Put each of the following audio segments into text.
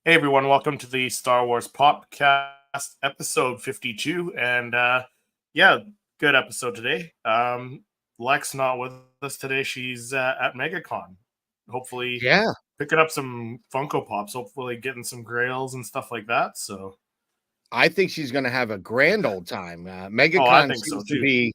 Hey everyone, welcome to the Star Wars Popcast episode 52. And yeah, good episode today. Lex not with us today. She's at MegaCon. Hopefully Yeah, picking up some Funko Pops, hopefully getting some grails and stuff like that. So I think she's gonna have a grand old time. I MegaCon think so seems to too. be.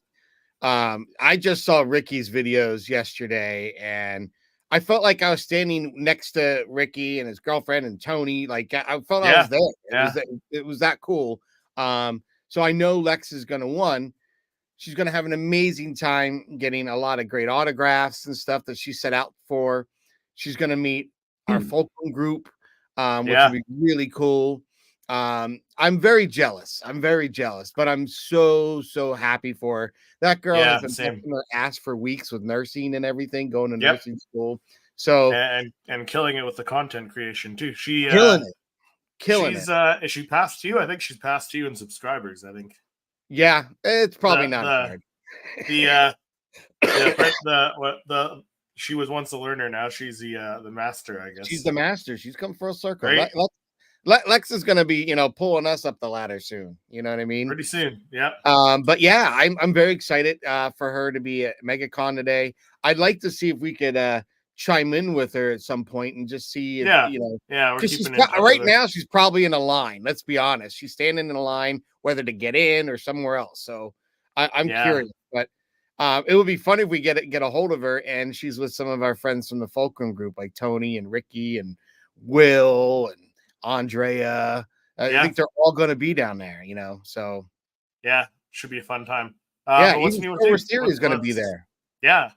I just saw Ricky's videos yesterday, and I felt like I was standing next to Ricky and his girlfriend and Tony. Like I felt I was Yeah, there. yeah, It was that cool. So I know Lex is gonna win. She's gonna have an amazing time getting a lot of great autographs and stuff that she set out for. She's gonna meet our Fulcrum group, which would yeah, be really cool. I'm very jealous. I'm very jealous, but I'm so happy for her. That girl has yeah, been same. busting her ass for weeks with nursing and everything, going to Yep. nursing school. So And killing it with the content creation too. killing it, killing it. She's is she past you? I think she's past you in subscribers, I think. Yeah, it's probably The not the hard. the the she was once a learner, now she's the master, I She's guess. the master. She's come full circle. Right? Lex is going to be, pulling us up the ladder soon. You know what I mean? Pretty soon. Yeah. But yeah, I'm very excited for her to be at MegaCon today. I'd like to see if we could chime in with her at some point and just see if Yeah. Yeah, we're because she's keeping in touch right with her. now she's probably in a line. Let's be honest, she's standing in a line whether to get in or somewhere else. So I'm Yeah. curious, but it would be funny if we get a hold of her and she's with some of our friends from the Fulcrum group like Tony and Ricky and Will and Andrea. I Yeah. think they're all going to be down there, So Yeah. Should be a fun time. yeah, But what's even new with Star you? Wars Theory is going to be there. Yeah.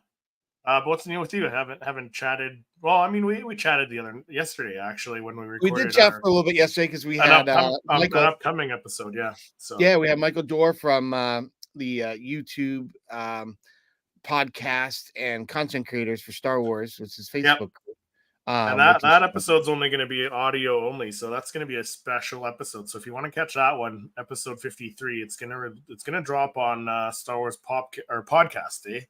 But what's new with you? Haven't chatted. Well, I mean, we chatted yesterday actually when we We did recorded chat for a little bit yesterday because we had an Michael. upcoming episode. Yeah. So Yeah, we had Michael Dorr from the YouTube podcast and content creators for Star Wars, which is yeah. Facebook group. And Which is that episode's only going to be audio only, so that's going to be a special episode. So if you want to catch that one, episode 53, it's gonna drop on Star Wars podcast, eh?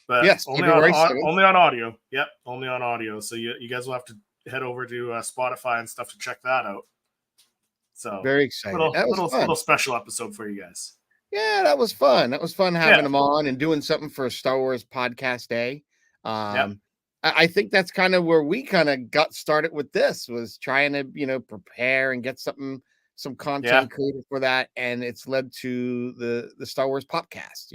But yes, February 7th. only on audio. Yep, only on audio. So you guys will have to head over to Spotify and stuff to check that out. So Very excited. That was fun. Little special episode for you guys. Yeah, that was fun. That was fun having them on and doing something for Star Wars Podcast Day. Yep. I think that's kind of where we kind of got started with this, was trying to, prepare and get some content created for that. And it's led to the Star Wars Popcast,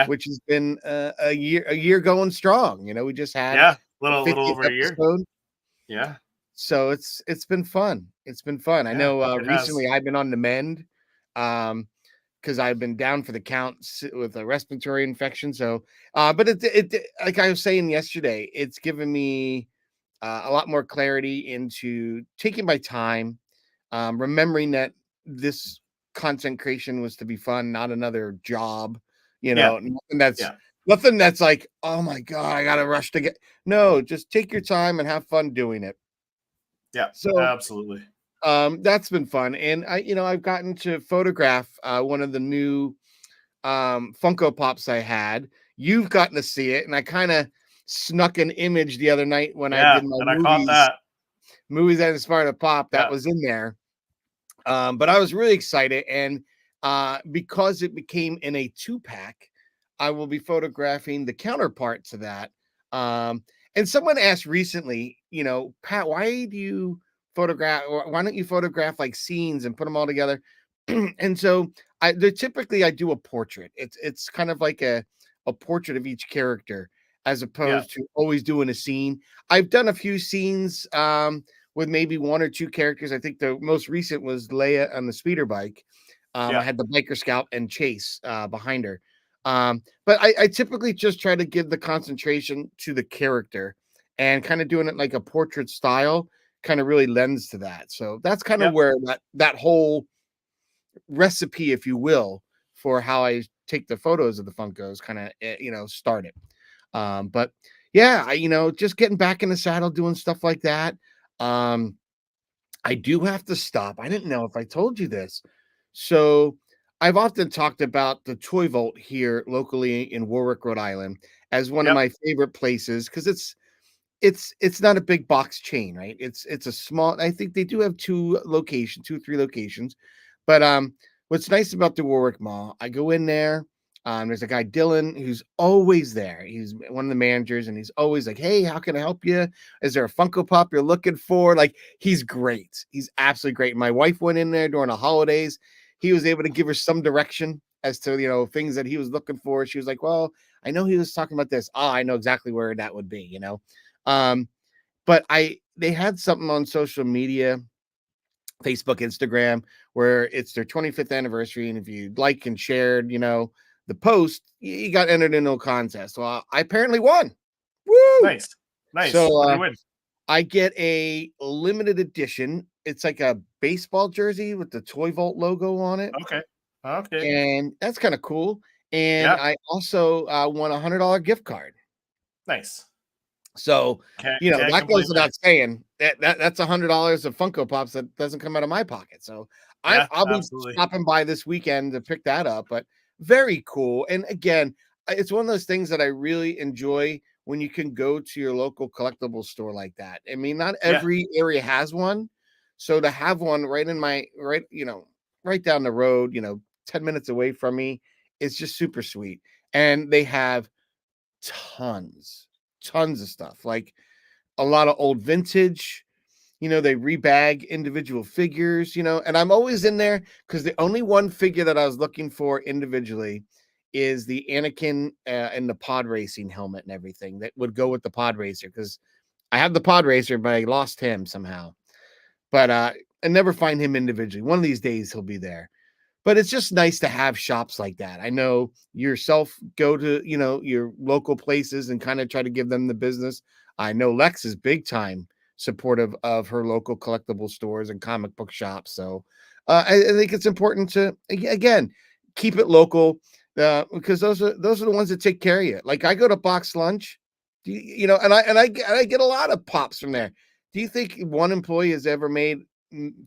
which has been a year going strong. We just had a little over a year. Episode. Yeah. So it's been fun. It's been fun. I know recently I've been on the mend. Because I've been down for the count with a respiratory infection. So, but it like I was saying yesterday, it's given me a lot more clarity into taking my time, remembering that this content creation was to be fun, not another job. Nothing that's like, oh my god, I gotta rush to get. No, just take your time and have fun doing it. Yeah. So absolutely. That's been fun. And I've gotten to photograph one of the new Funko Pops I had. You've gotten to see it, and I kind of snuck an image the other night when I did my movies that inspired a pop that was in there. But I was really excited, and because it became in a 2-pack, I will be photographing the counterpart to that. And someone asked recently, Pat, why don't you photograph like scenes and put them all together? And so I do a portrait. It's kind of like a portrait of each character as opposed to always doing a scene. I've done a few scenes with maybe one or two characters. I think the most recent was Leia on the speeder bike. I had the biker scout and Chase behind her. But I typically just try to give the concentration to the character, and kind of doing it like a portrait style kind of really lends to that. So that's kind of where that whole recipe, if you will, for how I take the photos of the Funkos kind of, started. But yeah, just getting back in the saddle, doing stuff like that. I do have to stop. I didn't know if I told you this. So I've often talked about the Toy Vault here locally in Warwick, Rhode Island, as one of my favorite places, because it's not a big box chain, right? It's a small. I think they do have 3 locations, but what's nice about the Warwick Mall? I go in there. There's a guy Dylan who's always there. He's one of the managers, and he's always like, "Hey, how can I help you? Is there a Funko Pop you're looking for?" Like, he's great. He's absolutely great. My wife went in there during the holidays. He was able to give her some direction as to things that he was looking for. She was like, "Well, I know he was talking about this. Ah, I know exactly where that would be." Um, but they had something on social media, Facebook, Instagram, where it's their 25th anniversary, and if you like and shared, the post, you got entered into a contest. Well, I apparently won. Woo! Nice. Nice. So What do you win? I get a limited edition. It's like a baseball jersey with the Toy Vault logo on it, Okay. Okay. and that's kind of cool. And Yeah. I also won $100 gift card. Nice. So, Can't that complain goes there. without saying. That's $100 of Funko Pops that doesn't come out of my pocket. So Yeah, I'll be absolutely. stopping by this weekend to pick that up. But very cool. And again, it's one of those things that I really enjoy when you can go to your local collectible store like that. I mean, not Yeah. every area has one. So to have one right in my right down the road, 10 minutes away from me, it's just super sweet. And they have tons, tons of stuff, like a lot of old vintage. They rebag individual figures, and I'm always in there because the only one figure that I was looking for individually is the Anakin and the pod racing helmet and everything that would go with the pod racer, because I have the pod racer, but I lost him somehow. But I never find him individually. One of these days he'll be there. But it's just nice to have shops like that. I know yourself go to, your local places and kind of try to give them the business. I know Lex is big time supportive of her local collectible stores and comic book shops. So I think it's important to again keep it local, because those are the ones that take care of you. Like, I go to Box Lunch, and I get a lot of pops from there. Do you think one employee has ever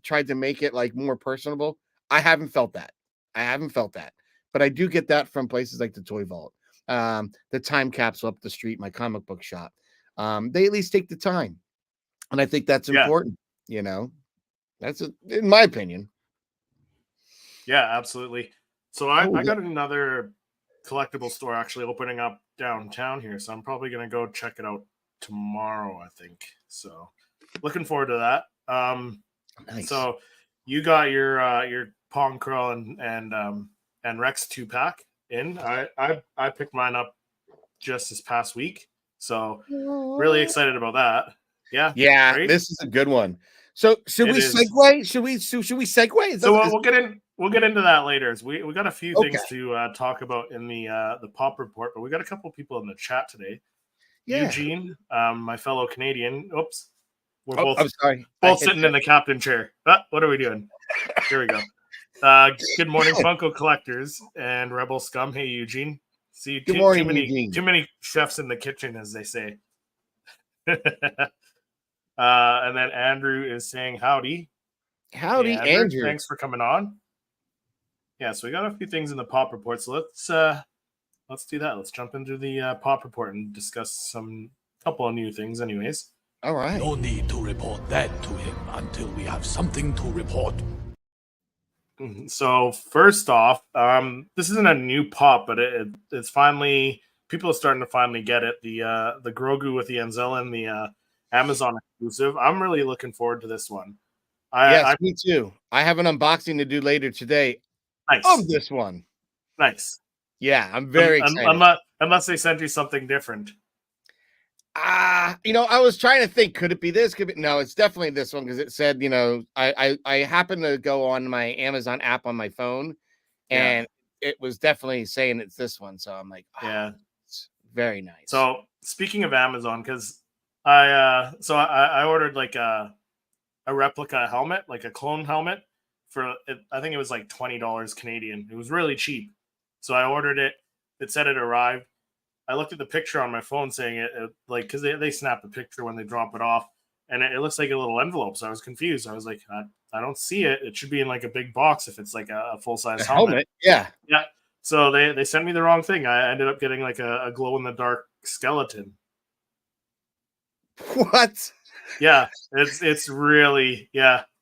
tried to make it like more personable? I haven't felt that. I haven't felt that. But I do get that from places like the Toy Vault, the Time Capsule up the street, my comic book shop. They at least take the time. And I think that's Yeah. important, That's in my opinion. Yeah, absolutely. So Oh, I yeah. got another collectible store actually opening up downtown here, so I'm probably gonna go check it out tomorrow, I think. So looking forward to that. Nice. So you got your Pong Curl and Rex 2-pack in. I picked mine up just this past week. So really excited about that. Yeah, Yeah, right? this is a good one. So should It we is. segue? Should we segue? So we'll get into that later. As we got a few Okay. things to talk about in the pop report, but we got a couple people in the chat today. Yeah. Eugene, my fellow Canadian. Oops, we're Oh, I'm sorry. I both hit sitting that. in the captain chair. What are we doing? Here we go. Good morning, Funko collectors and Rebel scum. Hey, Eugene. See, Good too morning, many Eugene. chefs in the kitchen, as they say. And then Andrew is saying howdy. Hey, Howdy, Andrew. Andrew. Thanks for coming on. Yeah, so we got a few things in the pop report. So let's do that. Let's jump into the pop report and discuss some couple of new things, anyways. All right. No need to report that to him until we have something to report. So first off, this isn't a new pop, but it's finally people are starting to finally get it. The Grogu with the Anzella and the Amazon exclusive. I'm really looking forward to this one. Yes, I me too. I have an unboxing to do later today of nice, this one. nice. Yeah, I'm very excited. Unless they sent you something different. I was trying to think, could it be this? Could be no, it's definitely this one, because it said, I happened to go on my Amazon app on my phone, Yeah, and it was definitely saying it's this one. So I'm like, yeah. it's very nice. So speaking of Amazon, because I ordered like a replica helmet, like a clone helmet for I think it was like $20 Canadian. It was really cheap. So I ordered it. It said it arrived. I looked at the picture on my phone saying it like because they snap a picture when they drop it off, and it looks like a little envelope. So I was confused. I was like, I don't see it. It should be in like a big box if it's like a full The size helmet. helmet, yeah. Yeah. So they sent me the wrong thing. I ended up getting like a glow in the dark skeleton. What? Yeah, it's really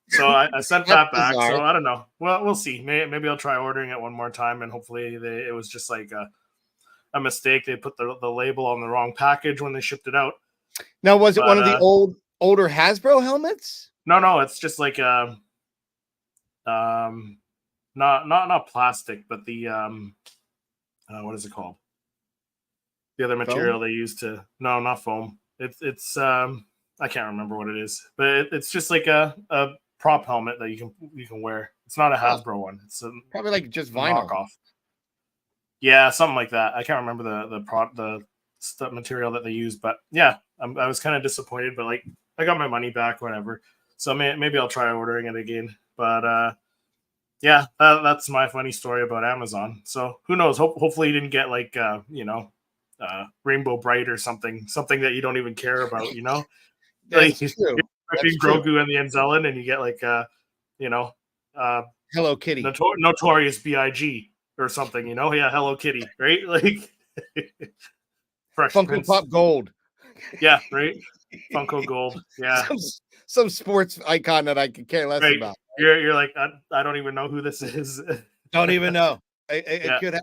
So I sent That's that back. bizarre. So I don't know. Well, we'll see. Maybe I'll try ordering it one more time, and hopefully it was just like a mistake. They put the label on the wrong package when they shipped it out. Now, was it one But of the older Hasbro helmets? no, it's just like um not plastic, but the what is it called? The other Foam? material they use to not foam. It's I can't remember what it is, but it's just like a prop helmet that you can wear. It's not a Oh, Hasbro one. It's a probably like just vinyl. knockoff. Yeah, something like that. I can't remember the material that they use, but yeah, I was kind of disappointed, but like I got my money back, whatever. So maybe I'll try ordering it again. But yeah, that's my funny story about Amazon. So who knows? Hopefully you didn't get like Rainbow Bright or something that you don't even care about. Like That's you're true. That's expecting true. Grogu and the Anzellan, and you get like you know uh Hello Kitty. Notorious Big or something. Yeah, Hello Kitty, right? Like Fresh Funko Prince. Pop Gold. Yeah, right. Funko Gold. Yeah, some sports icon that I could care less right. about. You're like I don't even know who this is. Don't even know. Yeah,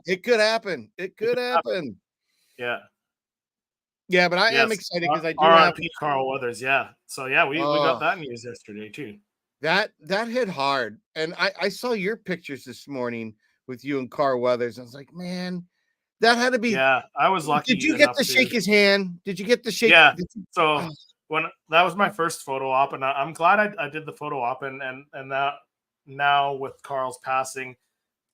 It could happen. It could happen. yeah. Yeah, but I am Yes. excited because I do have. R.I.P. Carl Weathers. Yeah. So yeah, we got Oh, that news yesterday too. that hit hard, and I saw your pictures this morning with you and Carl Weathers. I was like, man, that had to be. Yeah, I was Did lucky you get enough to to. shake his hand? Did you get to shake? Yeah. Oh, So when that was my first photo op, and I'm glad I did the photo op, and that now with Carl's passing,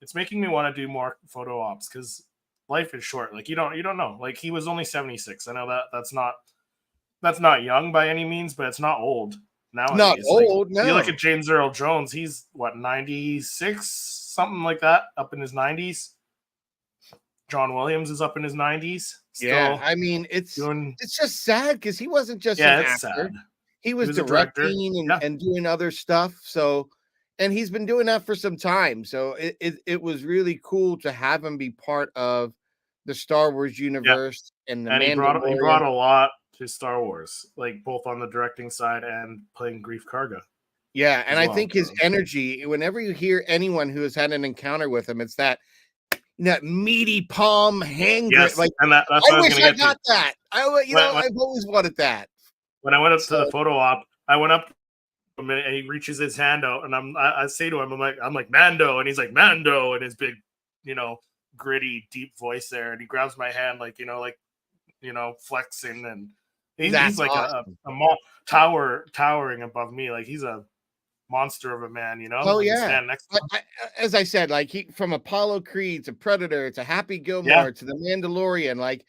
it's making me want to do more photo ops because life is short. Like you don't know. Like he was only 76. I know that's not young by any means, but it's not old not nowadays. Like old, you look no. at James Earl Jones, he's what 96, something like that, up in his 90s. John Williams is up in his 90s, Yeah, still I mean, doing. it's just sad because he wasn't just an Yeah, it's sad. actor. He He was was a director. directing Yeah, and doing other stuff. So, and he's been doing that for some time. So it was really cool to have him be part of the Star Wars yeah, universe and the and he brought Mandalorian. a lot to Star Wars, like both on the directing side and playing Grief Karga Yeah, and as I well. think his energy, whenever you hear anyone who has had an encounter with him, it's that meaty palm hand grip. Yes, Like, and that's what I I was wish gonna I get to. got that. When, when, I've always wanted that. when I went up to the So photo op, I went up to him and he reaches his hand out, and I say to him, I'm like Mando, and he's like Mando, and his big, you know, gritty, deep voice there, and he grabs my hand like flexing, and he's that's like awesome. towering above me, like he's a monster of a man, Oh when you yeah. stand next to him. As I said, like he from Apollo Creed to Predator to Happy Yeah, Gilmore to the Mandalorian, like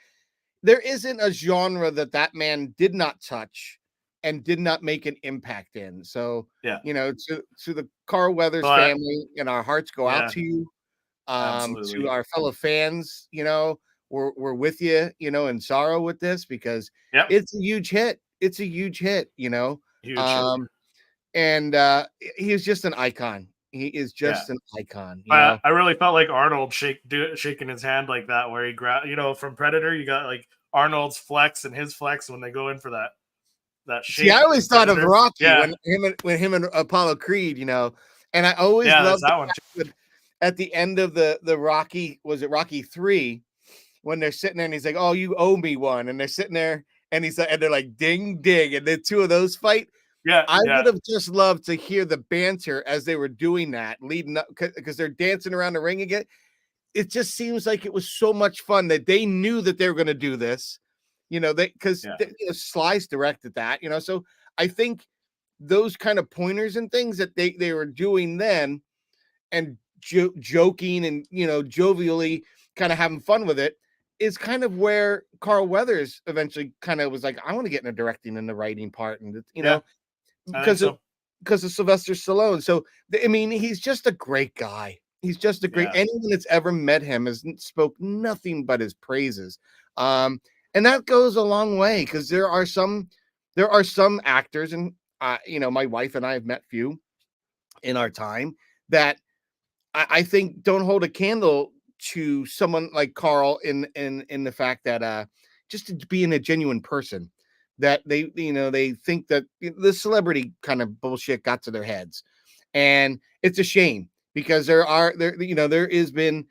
there isn't a genre that man did not touch and did not make an impact in. So, yeah. to the Carl Weathers But family, and our hearts go out yeah, to you. To absolutely. our fellow fans, we're with you, in sorrow with this because Yep, it's a huge hit. It's a huge hit. huge hit. Um, and he is just an icon. He is Yeah. just an icon. I really felt like Arnold shaking his hand like that, where he grabbed, from Predator. You got like Arnold's flex and his flex when they go in for that See, shake I in always thought of Predator. Rocky Yeah, when him and Apollo Creed, and I always yeah, there's loved that one. at the end of the Rocky, was it Rocky 3, when they're sitting there and he's like, "Oh, you owe me one," and they're sitting there and and they're like, "Ding, ding," and the two of those fight. Yeah, I yeah, would have just loved to hear the banter as they were doing that, leading up because they're dancing around the ring again. It just seems like it was so much fun that they knew that they were going to do this, because yeah, Slice directed that, so I think those kind of pointers and things that they were doing then and joking and jovially kind of having fun with it is kind of where Carl Weathers eventually kind of was like, I want to get in the directing and the writing part, and yeah. I think because of so. Sylvester Stallone. So I mean, he's just a great guy. He's just a great. Yeah, Anyone that's ever met him has spoke nothing but his praises. And that goes a long way because there are some actors, and my wife and I have met few in our time that I think don't hold a candle to someone like Carl in the fact that just to being a genuine person. that they think that the celebrity kind of bullshit got to their heads, and it's a shame because there has been,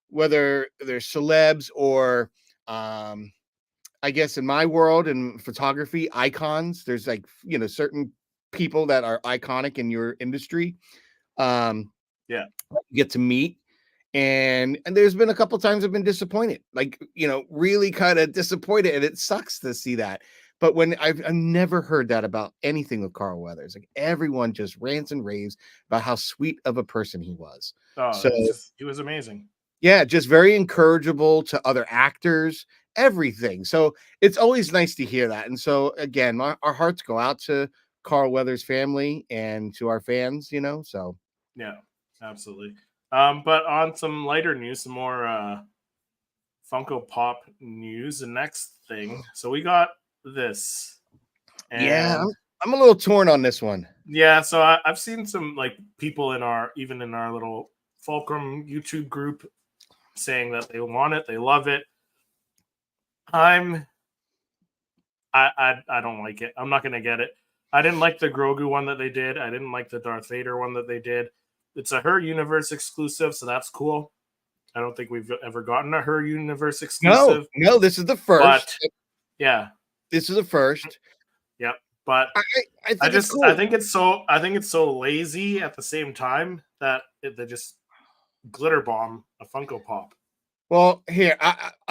whether they're celebs or I guess in my world in photography, icons. There's like certain people that are iconic in your industry. Um, Yeah. you get to meet, and there's been a couple times I've been disappointed, like really kind of disappointed, and it sucks to see that. But when I've never heard that about anything with Carl Weathers, like everyone just rants and raves about how sweet of a person he was. Oh, So he was amazing. yeah, just very encourageable to other actors, everything. So it's always nice to hear that. And so again, our hearts go out to Carl Weathers' family and to our fans. So Yeah, absolutely. But on some lighter news, some more Funko Pop news. The next thing, so we got this, yeah, and I'm a little torn on this one. yeah, so I've seen some like people even in our little Fulcrum YouTube group saying that they want it, they love it. I don't like it. I'm not gonna get it. I didn't like the Grogu one that they did. I didn't like the Darth Vader one that they did. It's a Her Universe exclusive, so that's cool. I don't think we've ever gotten a Her Universe exclusive. No, this is the first. But yeah, this is the first. Yep. But I think it's cool. I think it's so lazy at the same time that they just glitter bomb a Funko Pop. Well, here,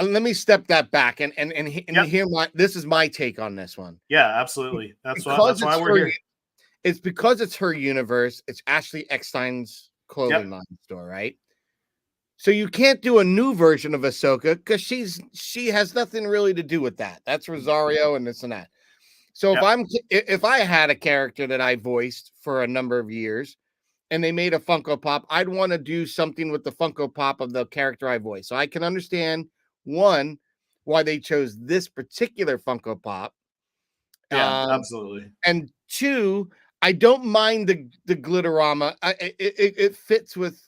let me step that back and Yep. hear this is my take on this one. Yeah, absolutely. That's why we're here. It's because it's Her Universe. It's Ashley Eckstein's clothing line store, right? So you can't do a new version of Ahsoka because she has nothing really to do with that. That's Rosario and this and that. So if I had a character that I voiced for a number of years and they made a Funko Pop, I'd want to do something with the Funko Pop of the character I voiced. So I can understand, one, why they chose this particular Funko Pop. Yeah, absolutely. And two, I don't mind the glitterama. It fits with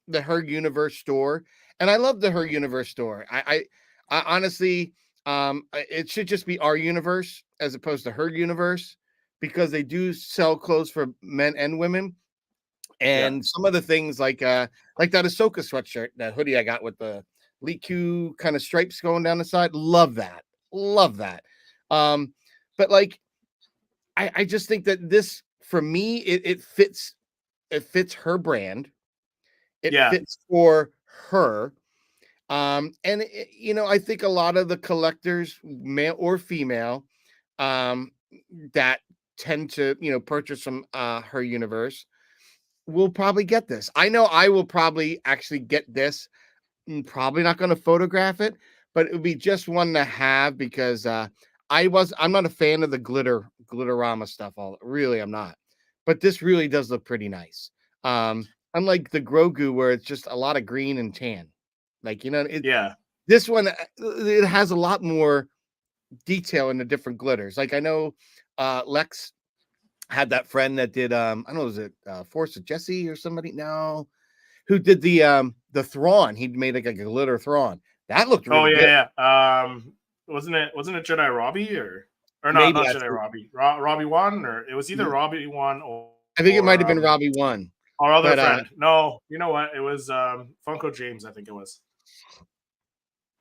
the Her Universe store, and I love the Her Universe store. I honestly, it should just be Our Universe as opposed to Her Universe, because they do sell clothes for men and women. And some of the things like that Ahsoka sweatshirt, that hoodie I got with the Liku kind of stripes going down the side, love that. But like, I just think that this, for me, it fits her brand. It fits for her. And I think a lot of the collectors, male or female, that tend to, purchase from Her Universe will probably get this. I know I will probably actually get this. I'm probably not going to photograph it, but it would be just one to have because I'm not a fan of the glitterama stuff. Really, I'm not. But this really does look pretty nice. Unlike the Grogu, where it's just a lot of green and tan. Like, this one, it has a lot more detail in the different glitters. Like, I know Lex had that friend that did, I don't know, was it Force of Jesse or somebody? No, who did the Thrawn? He made like a glitter Thrawn. That looked really good. Yeah. Wasn't it Jedi Robbie or not Jedi Robbie? Robbie 1, or it was either Robbie 1 or I think it might have been Robbie 1. Our other friend. No, you know what? It was Funko James, I think it was.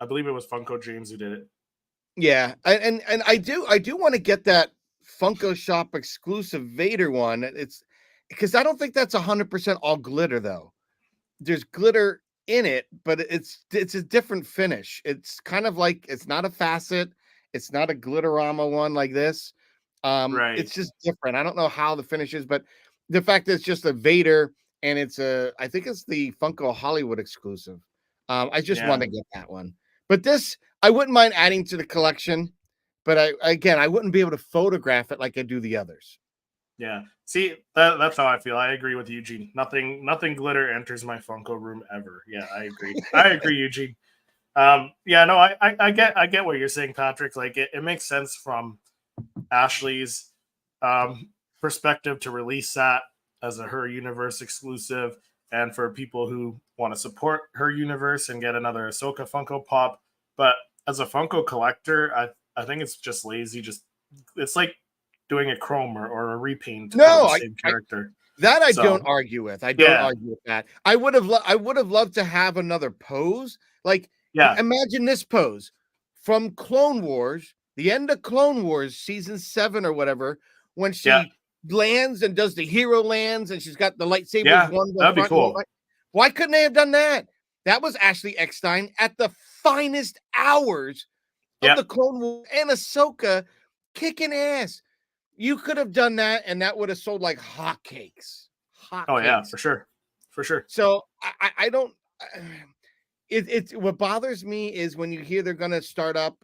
I believe it was Funko James who did it. Yeah, and I do want to get that Funko Shop exclusive Vader one. It's because I don't think that's 100% all glitter though. There's glitter in it, but it's a different finish. It's kind of like, it's not a facet. It's not a glitterama one like this. Right. It's just different. I don't know how the finish is, but the fact that it's just a Vader and I think it's the Funko Hollywood exclusive. I just want to get that one. But this, I wouldn't mind adding to the collection, but I wouldn't be able to photograph it like I do the others. Yeah. See, that's how I feel. I agree with Eugene. Nothing glitter enters my Funko room ever. Yeah, I agree. I agree, Eugene. Yeah, no, I get what you're saying, Patrick. Like, it makes sense from Ashley's perspective to release that as a Her Universe exclusive, and for people who want to support Her Universe and get another Ahsoka Funko Pop. But as a Funko collector, I think it's just lazy. Just it's like doing a chrome or a repaint of No, the same character. that I So, don't argue with. I don't yeah. argue with that. I would have loved to have another pose. Like, Yeah. imagine this pose from Clone Wars, the end of Clone Wars, season 7 or whatever, when she lands and does the hero lands and she's got the lightsabers Yeah, one that'd be front and one cool. right. Why couldn't they have done that? That was Ashley Eckstein at the finest hours of the Clone Wars and Ahsoka kicking ass. You could have done that, and that would have sold like hotcakes. Oh yeah, for sure, for sure. So I don't. It's what bothers me is when you hear they're going to start up.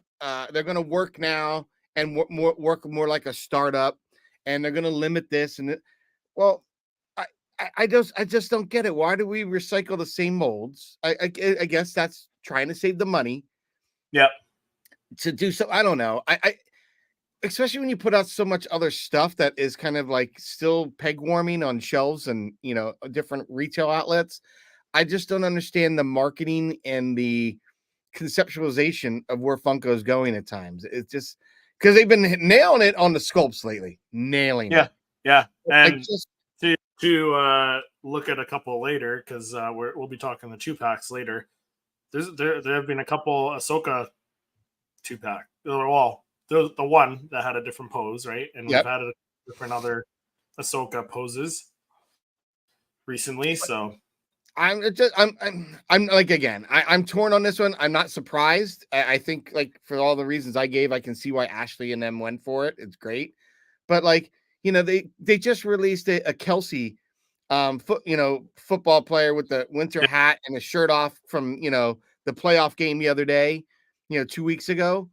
They're going to work now and work more like a startup, and they're going to limit this and well. I just don't get it. Why do we recycle the same molds? I guess that's trying to save the money. Yep. To do so, I don't know. I especially when you put out so much other stuff that is kind of like still peg warming on shelves and different retail outlets. I just don't understand the marketing and the conceptualization of where Funko is going at times. It's just because they've been nailing it on the sculpts lately, nailing it. Yeah, and to look at a couple later because we'll be talking the 2-packs later. There have been a couple Ahsoka 2-pack. Well, the one that had a different pose, right? And we've had a different other Ahsoka poses recently. So I'm like, again, I'm torn on this one. I'm not surprised. I think, like, for all the reasons I gave, I can see why Ashley and them went for it. It's great, but like, they just released a Kelsey, football player with the winter hat and a shirt off from the playoff game the other day, 2 weeks ago.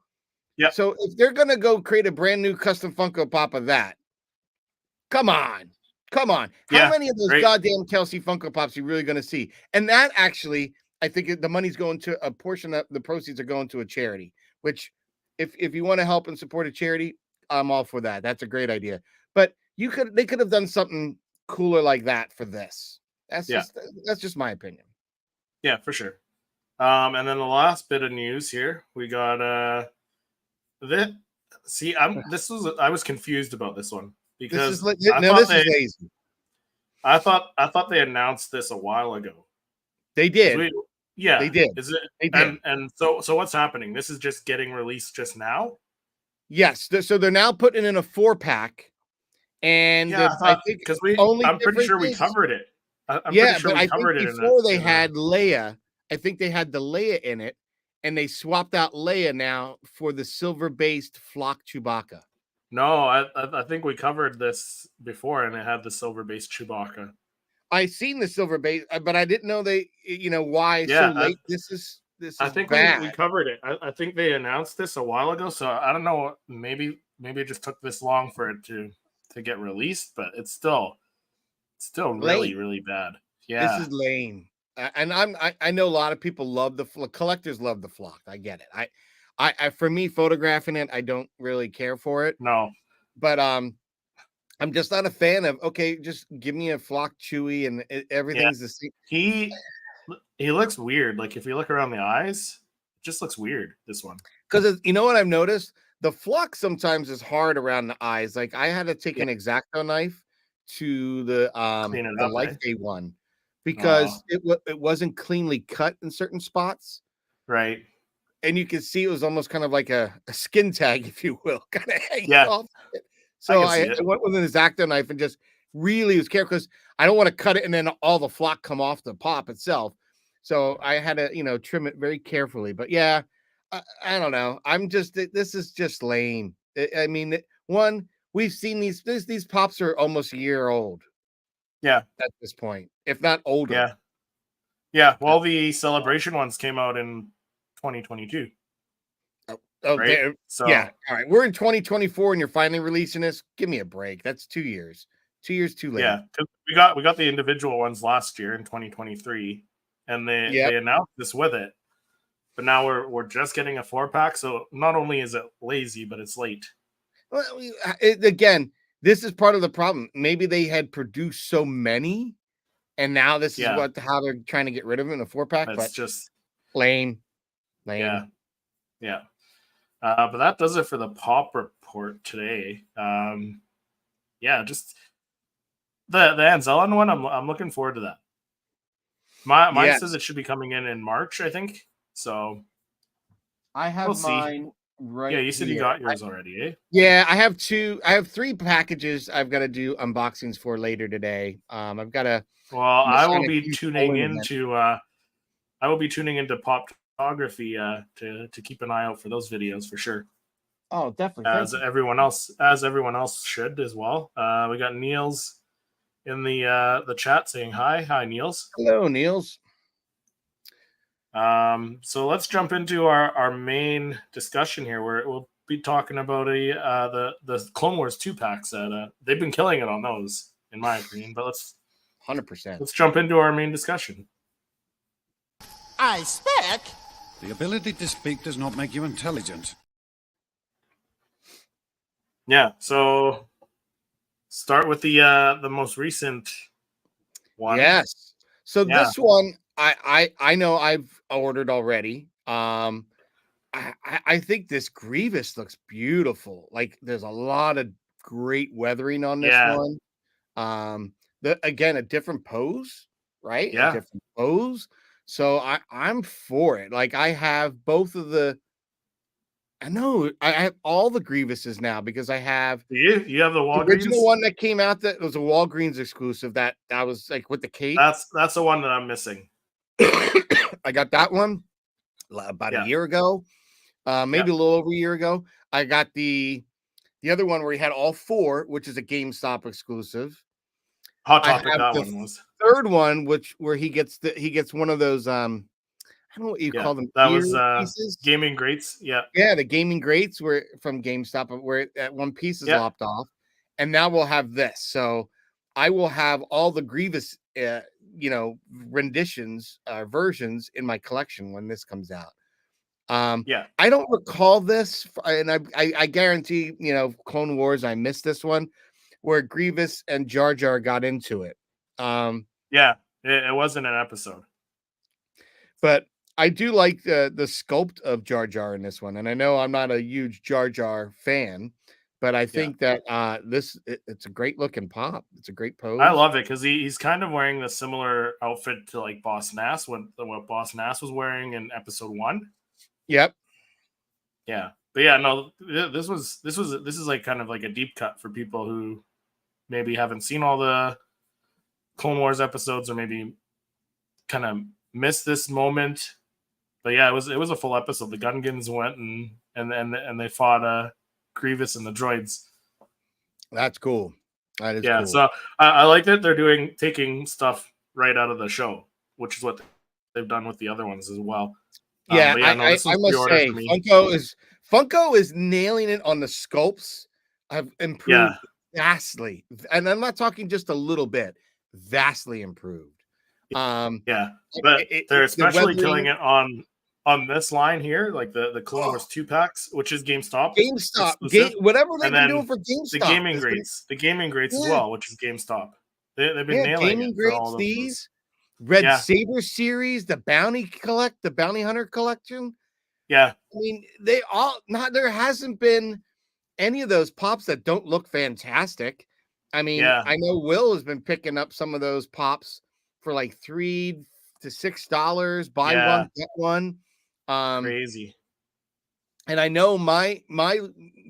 Yeah. So if they're gonna go create a brand new custom Funko Pop of that, come on. How many of those goddamn Kelsey Funko Pops are you really gonna see? And that actually, I think the money's going to a portion of the proceeds are going to a charity. Which, if you want to help and support a charity, I'm all for that. That's a great idea. But they could have done something cooler like that for this. That's just my opinion. Yeah, for sure. And then the last bit of news here, we got I was confused about this one because this is lazy. I thought they announced this a while ago. They did. They did. Is it? They did. And so what's happening? This is just getting released just now. Yes. So they're now putting in a 4-pack, and I think because I'm pretty sure we covered it. I'm pretty sure we covered it before they had Leia. I think they had the Leia in it, and they swapped out Leia now for the silver-based Flock Chewbacca. No, I think we covered this before, and it had the silver-based Chewbacca. I seen the silver base, but I didn't know why so late. This is I think we covered it. I think they announced this a while ago, so I don't know. Maybe it just took this long for it to get released, but it's still really, really bad. Yeah, this is lame. And I know a lot of people love collectors love the Flock. I get it. I for me, photographing it, I don't really care for it. No, but I'm just not a fan of. Okay, just give me a Flock Chewy and everything's the same. He looks weird. Like if you look around the eyes, it just looks weird. This one, because you know what I've noticed, the Flock sometimes is hard around the eyes. Like I had to take an X-Acto knife to the Life Day one because it wasn't cleanly cut in certain spots. Right. And you can see it was almost kind of like a skin tag, if you will, kind of hanging off. So I went with an X-Acto knife and just really was careful because I don't want to cut it and then all the Flock come off the pop itself. So I had to, trim it very carefully. But yeah, I don't know. This is just lame. I mean, we've seen these pops are almost a year old. Yeah. At this point, if not older. Yeah. Yeah. Well, the celebration ones came out in 2022. Oh, right? So yeah. All right. We're in 2024 and you're finally releasing this. Give me a break. That's 2 years. 2 years too late. Yeah. We got the individual ones last year in 2023 and they announced this with it. But now we're just getting a 4-pack. So not only is it lazy, but it's late. Well, again, this is part of the problem. Maybe they had produced so many and now this is how they're trying to get rid of them in a 4-pack. It's just lame. Yeah. But that does it for the pop report today. Yeah, just the Anzelon one. I'm looking forward to that. Mine says Yes, it should be coming in March, I think. So I we'll have see. mine Yeah, right you said you here. got yours already, eh? Yeah, I have 3 packages I've got to do unboxings for later today. I've got a Well, I will Masonic be Youth tuning polling event. into I will be tuning into pop photography to keep an eye out for those videos for sure. Oh, definitely. Thank you. As everyone else should as well. We got Niels in the chat saying hi, Niels. Hello, Niels. So let's jump into our main discussion here, where we'll be talking about the Clone Wars 2 packs that they've been killing it on those, in my opinion. But 100%. let's jump into our main discussion. I speak. The ability to speak does not make you intelligent. Yeah, so start with the most recent one. Yes. So Yeah. this one I know I've ordered already. I think this Grievous looks beautiful. Like there's a lot of great weathering on this Yeah. one. Again, a different pose, right? A Yeah. different pose. So I'm for it. Like I have both of the. I know I have all the Grievuses now because I have You have the the Walgreens. original one that came out that was a Walgreens exclusive. That was like with the cape. That's the one that I'm missing. I got that one about a year ago, maybe a little over a year ago. I got the other one where he had all 4, which is a GameStop exclusive. Hot Topic, that one was. Third one, where he gets one of those I don't know what you call them. That was pieces. Gaming Greats. Yeah. Yeah, the Gaming Greats were from GameStop, where that one piece is lopped off. And now we'll have this. So I will have all the Grievous renditions versions in my collection when this comes out. I don't recall this, and I guarantee, Clone Wars, I missed this one where Grievous and Jar Jar got into it. Yeah, it wasn't an episode. But I do like the sculpt of Jar Jar in this one, and I know I'm not a huge Jar Jar fan, but I think that it's a great looking pop. It's a great pose. I love it because he's kind of wearing the similar outfit to like Boss Nass, what Boss Nass was wearing in episode 1. Yep. Yeah, but yeah, no, this is like kind of like a deep cut for people who maybe haven't seen all the Clone Wars episodes or maybe kind of missed this moment. But yeah, it was a full episode. The Gungans went and they fought Grievous and the droids. That's cool. That is cool. So I like that they're taking stuff right out of the show, which is what they've done with the other ones as well. I must say, Funko is nailing it on the sculpts. I've improved vastly, and I'm not talking just a little bit. Vastly improved. But they're especially killing it on this line here, like the Clone Wars 2 packs, which is GameStop, whatever they've been doing for GameStop. The Gaming Greats as well, which is GameStop. They've been nailing Gaming it Greats, for all these Red Saber series, the Bounty Hunter collection. Yeah, I mean, there hasn't been any of those pops that don't look fantastic. I mean, I know Will has been picking up some of those pops for like $3 to $6. Buy one, get one. Crazy. And I know my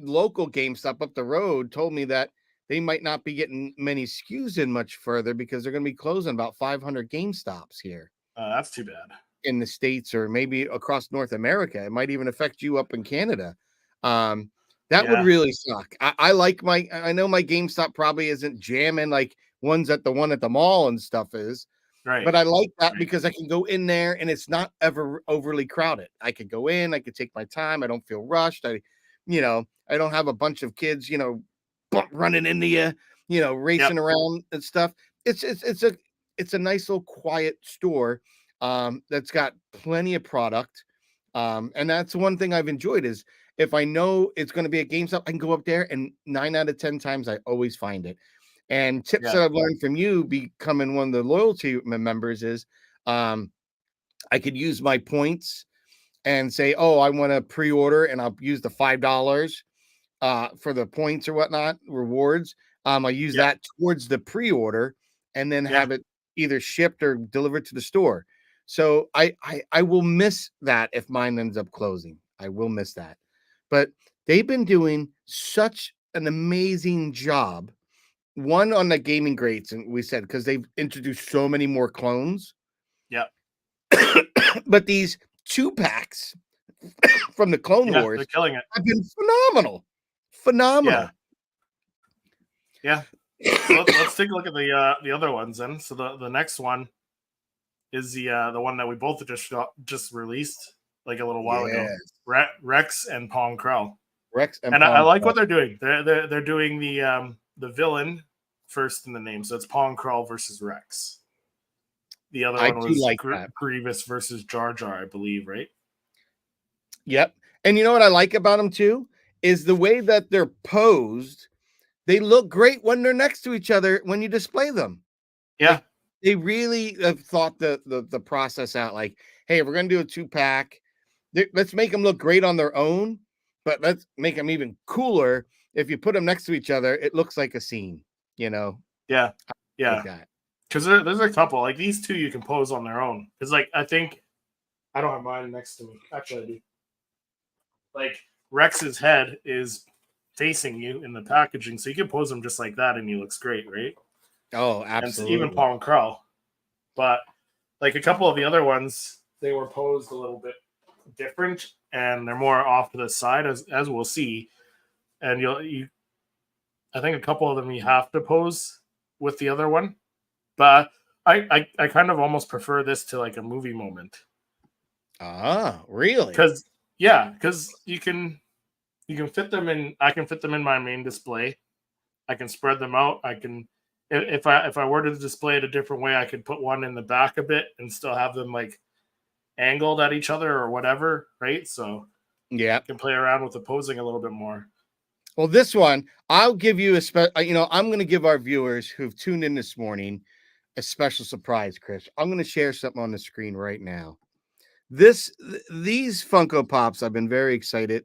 local GameStop up the road told me that they might not be getting many SKUs in much further because they're going to be closing about 500 GameStops here. That's too bad. In the States or maybe across North America. It might even affect you up in Canada. That would really suck. I know my GameStop probably isn't jamming like ones at the one at the mall and stuff is. Right. But I like that because I can go in there and it's not ever overly crowded. I could go in, I could take my time. I don't feel rushed. I don't have a bunch of kids, running into you, racing around and stuff. It's a nice little quiet store that's got plenty of product. And that's one thing I've enjoyed is if I know it's going to be a GameStop, I can go up there and 9 out of 10 times I always find it. And tips that I've learned from you becoming one of the loyalty members is I could use my points and say, oh, I want to pre-order and I'll use the $5 for the points or whatnot, rewards. I'll use Yeah. that towards the pre-order and then Yeah. have it either shipped or delivered to the store. So I will miss that if mine ends up closing. I will miss that. But they've been doing such an amazing job. One on the gaming greats, and we said because they've introduced so many more clones. Yeah. But these 2-packs from the Clone Yeah, Wars they're killing it. have been phenomenal. Phenomenal. Yeah. So let's take a look at the other ones then. So the next one is the one that we both just released like a little while ago. Rex and Pong Krell. Rex and I like Krell. what they're doing. They're doing the villain first in the name. So it's Pong Krell versus Rex. The other one was like that. Grievous versus Jar Jar, I believe, right? Yep. And you know what I like about them too is the way that they're posed. They look great when they're next to each other when you display them. Yeah. Like, they really have thought the process out. Like, hey, we're gonna do a 2-pack. Let's make them look great on their own, but let's make them even cooler. If you put them next to each other, it looks like a scene. You know. Yeah. Yeah. Like that. Because there's a couple like these two you can pose on their own. Because like I think I don't have mine next to me. Actually, I do. Like Rex's head is facing you in the packaging, so you can pose him just like that, and he looks great, right? Oh, And absolutely. even Pong Krell, but like a couple of the other ones, they were posed a little bit different, and they're more off to the side, as we'll see. And I think a couple of them you have to pose with the other one. But I kind of almost prefer this to like a movie moment. Ah, really? Because you can fit them in. I can fit them in my main display. I can spread them out. I can if I were to display it a different way, I could put one in the back a bit and still have them like angled at each other or whatever, right? So yeah, you can play around with the posing a little bit more. Well, this one, I'll give you I'm going to give our viewers who've tuned in this morning a special surprise, Chris. I'm going to share something on the screen right now. These Funko Pops, I've been very excited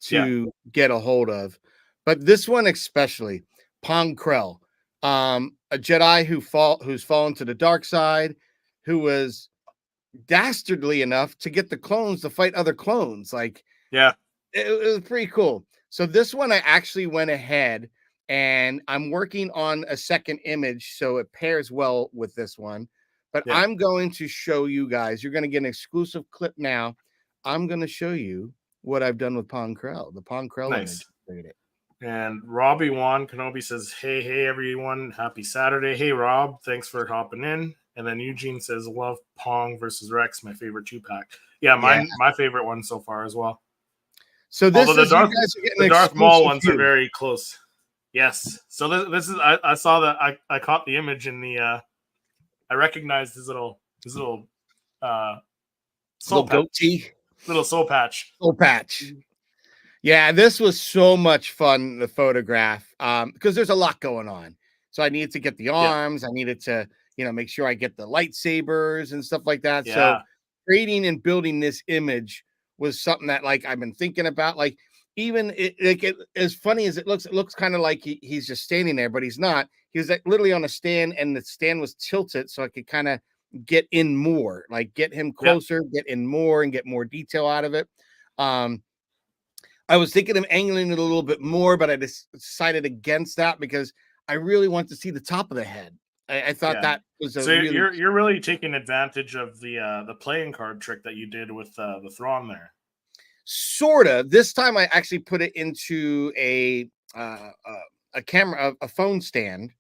to get a hold of, but this one especially, Pong Krell, a Jedi who's fallen to the dark side, who was dastardly enough to get the clones to fight other clones. Like, yeah, it was pretty cool. So this one, I actually went ahead and I'm working on a second image so it pairs well with this one. But I'm going to show you guys. You're going to get an exclusive clip now. I'm going to show you what I've done with Pong Krell. The Pong Krell nice. image. And Robbie Wan Kenobi says, hey, everyone. Happy Saturday. Hey, Rob. Thanks for hopping in. And then Eugene says, love Pong versus Rex, my favorite 2-pack. Yeah, my favorite one so far as well. So this Although is the Darth Maul ones are very close. Yes. So this is I saw that I caught the image in the I recognized his little soul goatee. Little soul patch. Soul patch. Yeah, this was so much fun to photograph because there's a lot going on. So I needed to get the arms. I needed to, make sure I get the lightsabers and stuff like that. Yeah. So creating and building this image was something that like I've been thinking about. Like even it as funny as it looks kind of like he's just standing there, but he's not. He was like literally on a stand, and the stand was tilted so I could kind of get in more, like get him closer, get in more, and get more detail out of it. I was thinking of angling it a little bit more, but I decided against that because I really want to see the top of the head. I thought that was so you're really taking advantage of the playing card trick that you did with the Thrawn there. Sort of. This time I actually put it into a camera, a phone stand,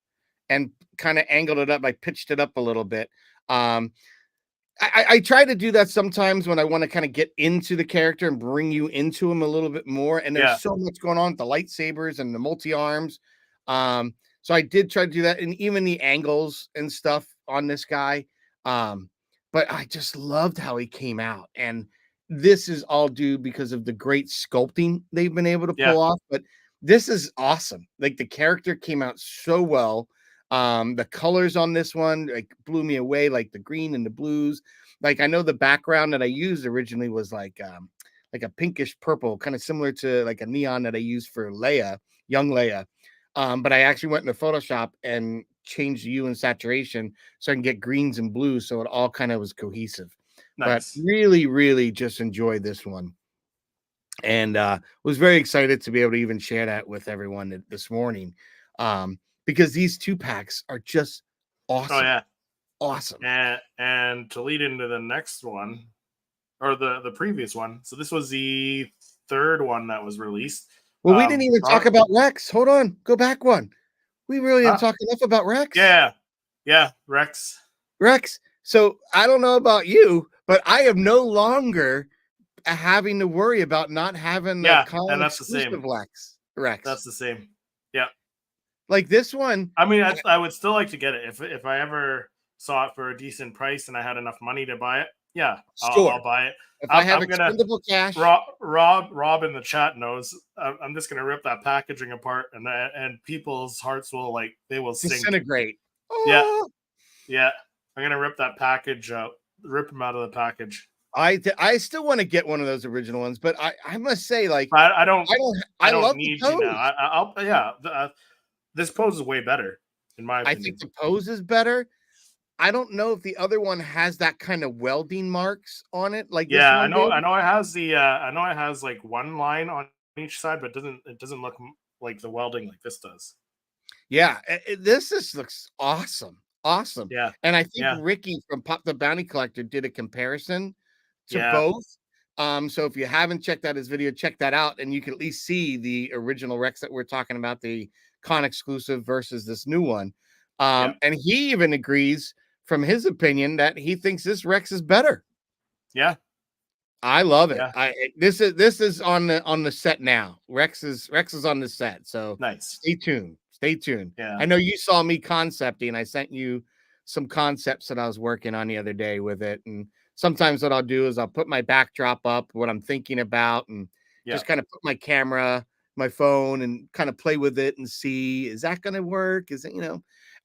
and kind of angled it up. I pitched it up a little bit. I try to do that sometimes when I want to kind of get into the character and bring you into him a little bit more. And there's so much going on with the lightsabers and the multi-arms. So I did try to do that, and even the angles and stuff on this guy. But I just loved how he came out. And this is all due because of the great sculpting they've been able to pull off. But this is awesome. Like the character came out so well. The colors on this one like blew me away, like the green and the blues. Like I know the background that I used originally was like a pinkish purple, kind of similar to like a neon that I used for Leia, young Leia. But I actually went into Photoshop and changed the hue and saturation so I can get greens and blues, so it all kind of was cohesive. But Nice. really, really just enjoyed this one, and was very excited to be able to even share that with everyone this morning, because these 2-packs are just Oh awesome, yeah. awesome. And to lead into the next one, or the previous one. So this was the third one that was released. Well, we didn't even talk about Rex. Hold on, go back one. We really didn't talk enough about Rex. Yeah, Rex. Rex. So I don't know about you, but I am no longer having to worry about not having a con and that's the exclusive same. Rex. That's the same. Yeah. Like this one. I mean, I would still like to get it if I ever saw it for a decent price and I had enough money to buy it. Yeah, Sure. I'll buy it. If I have I'm gonna expendable cash, Rob in the chat knows. I'm just gonna rip that packaging apart, and people's hearts will they will sink. disintegrate. Yeah, Oh. yeah. I'm gonna rip that package out, rip them out of the package. I still want to get one of those original ones, but I must say, like, I don't love need the to pose. now. This pose is way better in my opinion. I think the pose is better. I don't know if the other one has that kind of welding marks on it. Like this one did. I know it has I know it has like one line on each side, but it doesn't look like the welding like this does. Yeah, this just looks awesome. Awesome. Yeah. And I think Ricky from Pop the Bounty Collector did a comparison to both. So if you haven't checked out his video, check that out, and you can at least see the original Rex that we're talking about, the con exclusive versus this new one. And he even agrees from his opinion that he thinks this Rex is better. Yeah. I love it. Yeah. This is on the set now. Rex is on the set. So nice. Stay tuned. Stay tuned. Yeah. I know you saw me concepting. I sent you some concepts that I was working on the other day with it. And sometimes what I'll do is I'll put my backdrop up, what I'm thinking about, and just kind of put my camera, my phone, and kind of play with it and see, is that going to work? Is it,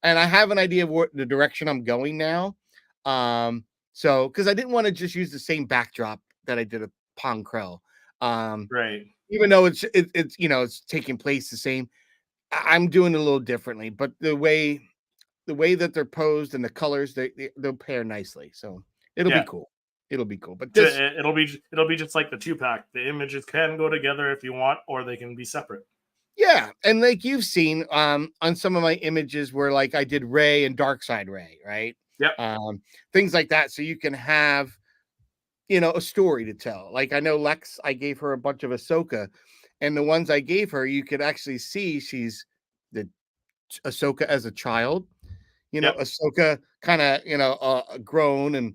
and I have an idea of what the direction I'm going now. So because I didn't want to just use the same backdrop that I did a Pong Krell. Right. Even though it's it's taking place the same, I'm doing it a little differently, but the way that they're posed and the colors, they'll pair nicely. So it'll be cool. It'll be cool. But it'll be just like the 2-pack. The images can go together if you want, or they can be separate. Yeah, and like you've seen on some of my images where like I did Rey and Darkseid Rey, right? Yeah. Things like that, so you can have a story to tell. Like I know Lex, I gave her a bunch of Ahsoka, and the ones I gave her, you could actually see she's the Ahsoka as a child. Ahsoka kind of grown and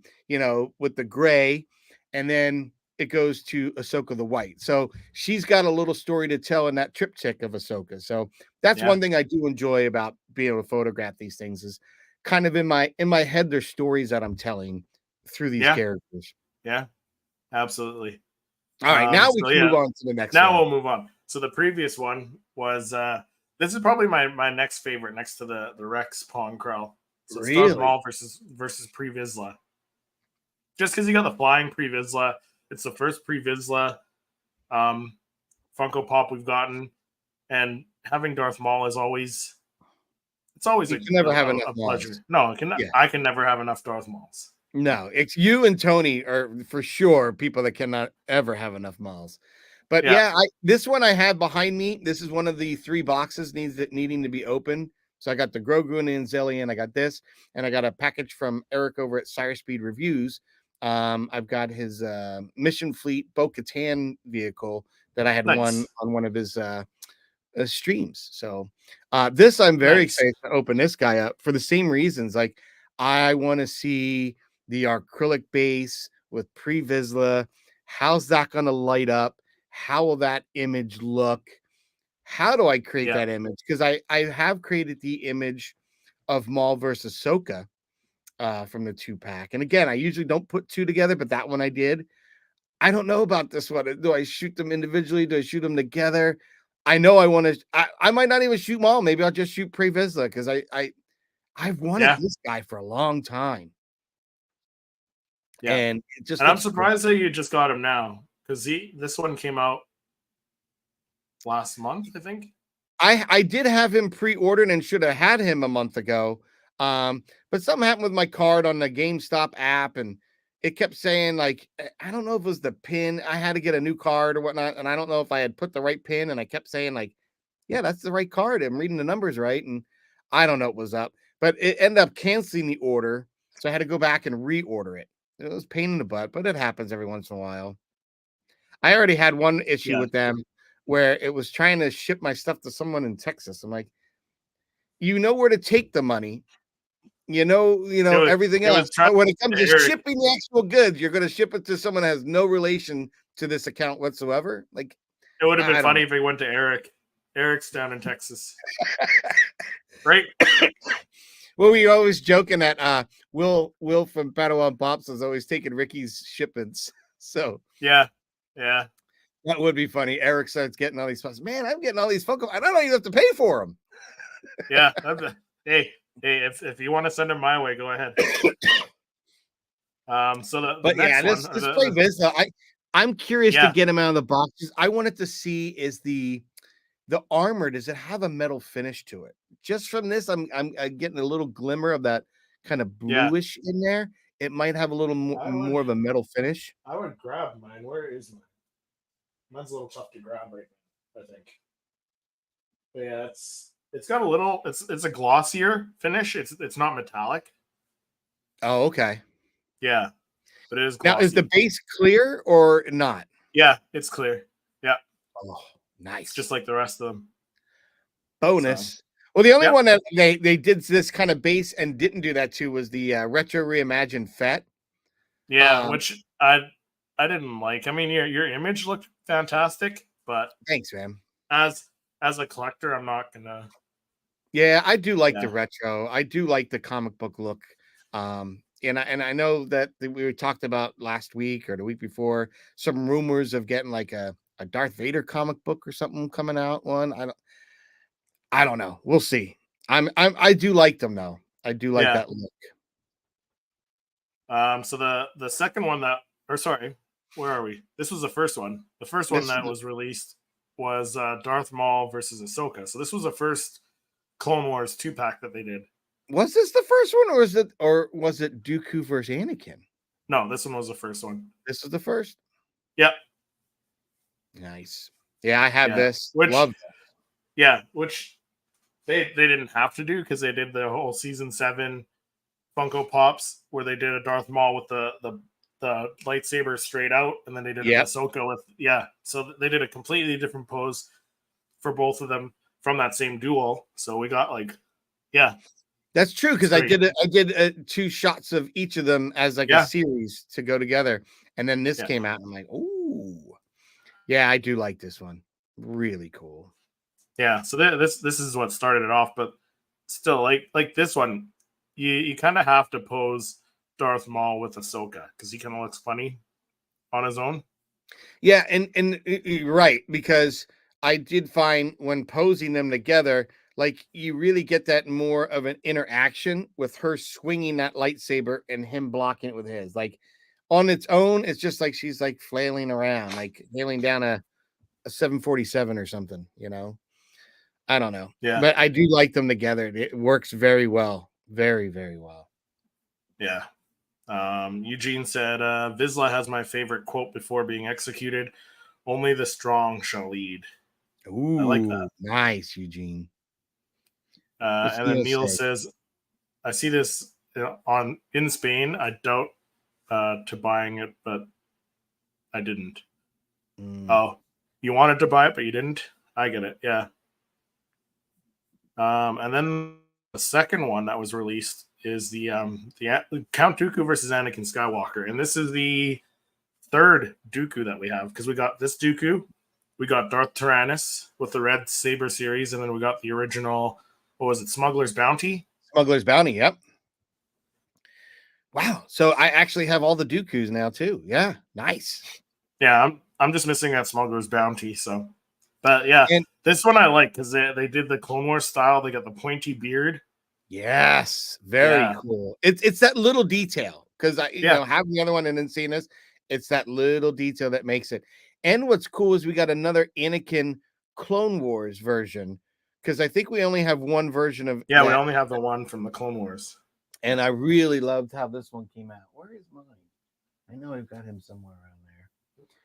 with the gray, and then it goes to Ahsoka the white. So she's got a little story to tell in that triptych of Ahsoka. So that's one thing I do enjoy about being able to photograph these things, is kind of in my head, there's stories that I'm telling through these characters. Yeah, absolutely. All right, now we can move on to the next one. Now we'll move on. So the previous one was this is probably my next favorite, next to the Rex Pong Krell. So it's Darth Maul versus Pre Vizsla. Just because you got the flying Pre Vizsla, it's the first Pre Vizsla Funko Pop we've gotten, and having Darth Maul is always you can never have enough pleasure. No, I can never have enough Darth Mauls. No, it's you and Tony are for sure people that cannot ever have enough Mauls. But this one I have behind me. This is one of the 3 boxes needing to be opened. So I got the Grogu and the Anzelian. I got this, and I got a package from Eric over at Sire Speed Reviews. I've got his Mission Fleet Bo-Katan vehicle that I had won on one of his streams. So this I'm very excited to open this guy up for the same reasons. Like I want to see the acrylic base with Pre Vizsla. How's that going to light up? How will that image look? How do I create that image? Because I have created the image of Maul versus Ahsoka from the 2-pack. And again, I usually don't put 2 together, but that one I did. I don't know about this one. Do I shoot them individually? Do I shoot them together? I know I want to. I might not even shoot Maul. Maybe I'll just shoot Pre Vizsla because I've wanted this guy for a long time. Yeah. And it just And I'm looks surprised that you just got him now, because this one came out last month, I think. I did have him pre-ordered and should have had him a month ago. But something happened with my card on the GameStop app, and it kept saying, like, I don't know if it was the pin. I had to get a new card or whatnot, and I don't know if I had put the right pin, and I kept saying, like, yeah, that's the right card. I'm reading the numbers right, and I don't know what was up. But it ended up canceling the order, so I had to go back and reorder it. It was a pain in the butt, but it happens every once in a while. I already had one issue with them where it was trying to ship my stuff to someone in Texas. I'm like, you know where to take the money, everything else. But when it comes to shipping the actual goods, you're going to ship it to someone that has no relation to this account whatsoever. Like, it would have been funny if he went to Eric. Eric's down in Texas, right? Well, we were always joking that Will from Padawan Pops was always taking Ricky's shipments. So yeah, that would be funny. Eric starts getting all these funds. Man, I'm getting all these Funko. I don't know, you have to pay for them. Yeah. Hey, if you want to send them my way, go ahead. So the next this Play Viz, I'm curious to get him out of the boxes. I wanted to see is the armor, does it have a metal finish to it? Just from this, I'm getting a little glimmer of that kind of bluish in there. It might have a little more of a metal finish. I would grab mine. Where is mine? Mine's a little tough to grab right now, I think. But yeah, it's got a little. It's a glossier finish. It's not metallic. Oh, okay. Yeah, but it is glossy. Now, is the base clear or not? Yeah, it's clear. Yeah. Oh, nice. It's just like the rest of them. Bonus. So, well, the only one that they did this kind of base and didn't do that to was the retro reimagined Fett. Yeah, which I didn't like. I mean, your image looked fantastic, but thanks, man. As a collector, I'm not gonna. Yeah, I do like the retro. I do like the comic book look. And I know that we talked about last week or the week before some rumors of getting like a Darth Vader comic book or something coming out. I don't know. We'll see. I do like them though. I do like that look. So the second one where are we? This was the first one. The first one that was released was Darth Maul versus Ahsoka. So this was the first Clone Wars 2-pack that they did. Was this the first one, or was it Dooku versus Anakin? No, this one was the first one. This is the first? Yep. Nice. Yeah, I have this. Love this. Yeah, which they didn't have to do because they did the whole season 7 Funko Pops where they did a Darth Maul with the lightsaber straight out, and then they did an Ahsoka with so they did a completely different pose for both of them from that same duel. So we got that's true, because I did 2 shots of each of them as like a series to go together, and then this came out, and I'm like, ooh, yeah, I do like this one. Really cool. Yeah, so this is what started it off, but still, like this one, you kind of have to pose Darth Maul with Ahsoka because he kind of looks funny on his own. Yeah, and you're right, because I did find when posing them together, like you really get that more of an interaction with her swinging that lightsaber and him blocking it with his. Like on its own, it's just like she's like flailing around, like nailing down a 747 or something, I don't know. Yeah. But I do like them together. It works very well. Very, very well. Yeah. Eugene said, Vizsla has my favorite quote before being executed. Only the strong shall lead. Ooh, I like that. Nice, Eugene. And then Neil says, I see this in Spain. I doubt to buying it, but I didn't. Oh, you wanted to buy it, but you didn't? I get it. Yeah. And then the second one that was released is the Count Dooku versus Anakin Skywalker. And this is the third Dooku that we have, because we got this Dooku, we got Darth Tyrannus with the Red Saber series, and then we got the original, what was it, Smuggler's Bounty? Smuggler's Bounty, yep. Wow. So I actually have all the Dookus now too. Yeah, nice. Yeah, I'm just missing that Smuggler's Bounty, so. But yeah, this one I like because they did the Clone Wars style. They got the pointy beard, Yes, very Yeah. cool. It's that little detail because Yeah. having the other one and then seeing this, it's that little detail that makes it. And what's cool is we got another Anakin Clone Wars version because I think we only have one version of Yeah, we that, only have the one from the Clone Wars. and I really loved how this one came out. Where is mine? I know I've got him somewhere around there,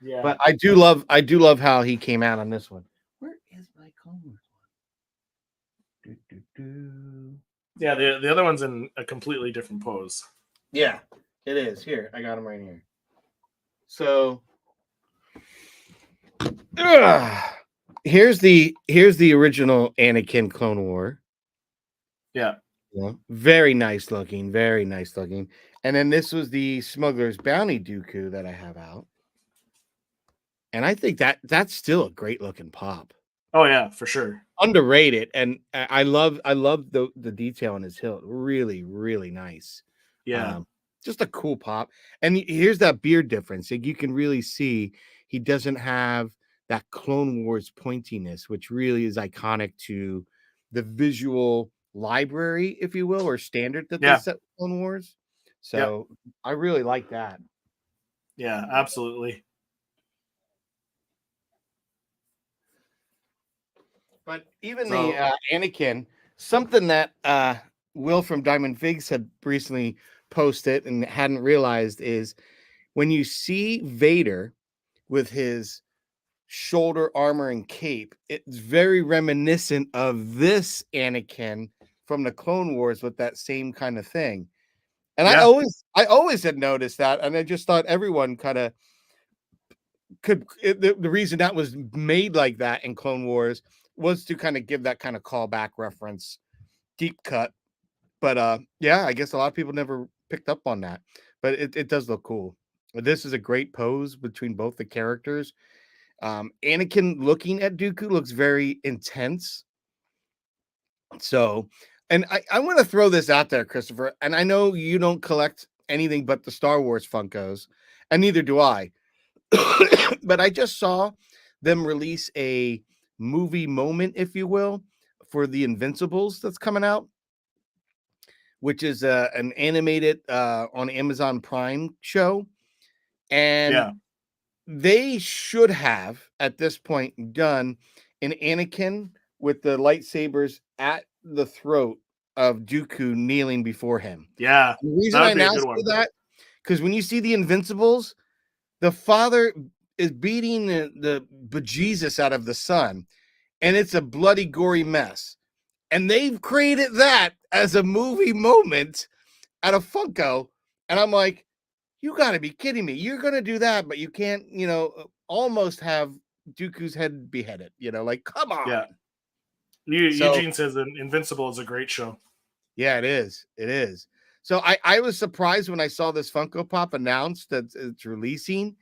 Yeah. but I do love how he came out on this one. Where is my Clone Wars one? Do, do, do. Yeah, the other one's in a completely different pose. Yeah, it is. Here, I got him right here. So here's the original Anakin Clone War. Yeah. Yeah, very nice looking, very nice looking. And then this was the Smuggler's Bounty Dooku that I have out. And I think that's still a great looking pop. Oh yeah, for sure. Underrated, and I love the detail on his hilt. Really, really nice. Yeah. Just a cool pop. And here's that beard difference. Like, you can really see he doesn't have that Clone Wars pointiness, which really is iconic to the visual library, if you will, or standard that they Yeah. set with Clone Wars. So I really like that. Yeah, absolutely. But even So- the Anakin, something that Will from Diamond Figs had recently posted and hadn't realized is when you see Vader with his shoulder armor and cape, it's very reminiscent of this Anakin from the Clone Wars with that same kind of thing. And Yeah. I always had noticed that, and I just thought everyone kind of the reason that was made like that in Clone Wars was to kind of give that kind of callback reference, deep cut. But yeah, I guess a lot of people never picked up on that. But it does look cool. This is a great pose between both the characters. Anakin looking at Dooku looks very intense. So, and I want to throw this out there, Christopher. And I know you don't collect anything but the Star Wars Funkos, and neither do I. But I just saw them release a movie moment, if you will, for the Invincibles that's coming out, which is an animated on Amazon Prime show. And Yeah. they should have at this point done an Anakin with the lightsabers at the throat of Dooku kneeling before him. Yeah. The reason That I would be a now good say one. that, because when you see the Invincibles, the father is beating the bejesus out of the son, and it's a bloody, gory mess. And they've created that as a movie moment at a Funko. And I'm like, you got to be kidding me. You're going to do that, but you can't, almost have Dooku's head beheaded, like, come on. Yeah. So, Eugene says that Invincible is a great show. yeah, it is. It is. So I was surprised when I saw this Funko Pop announced that it's releasing.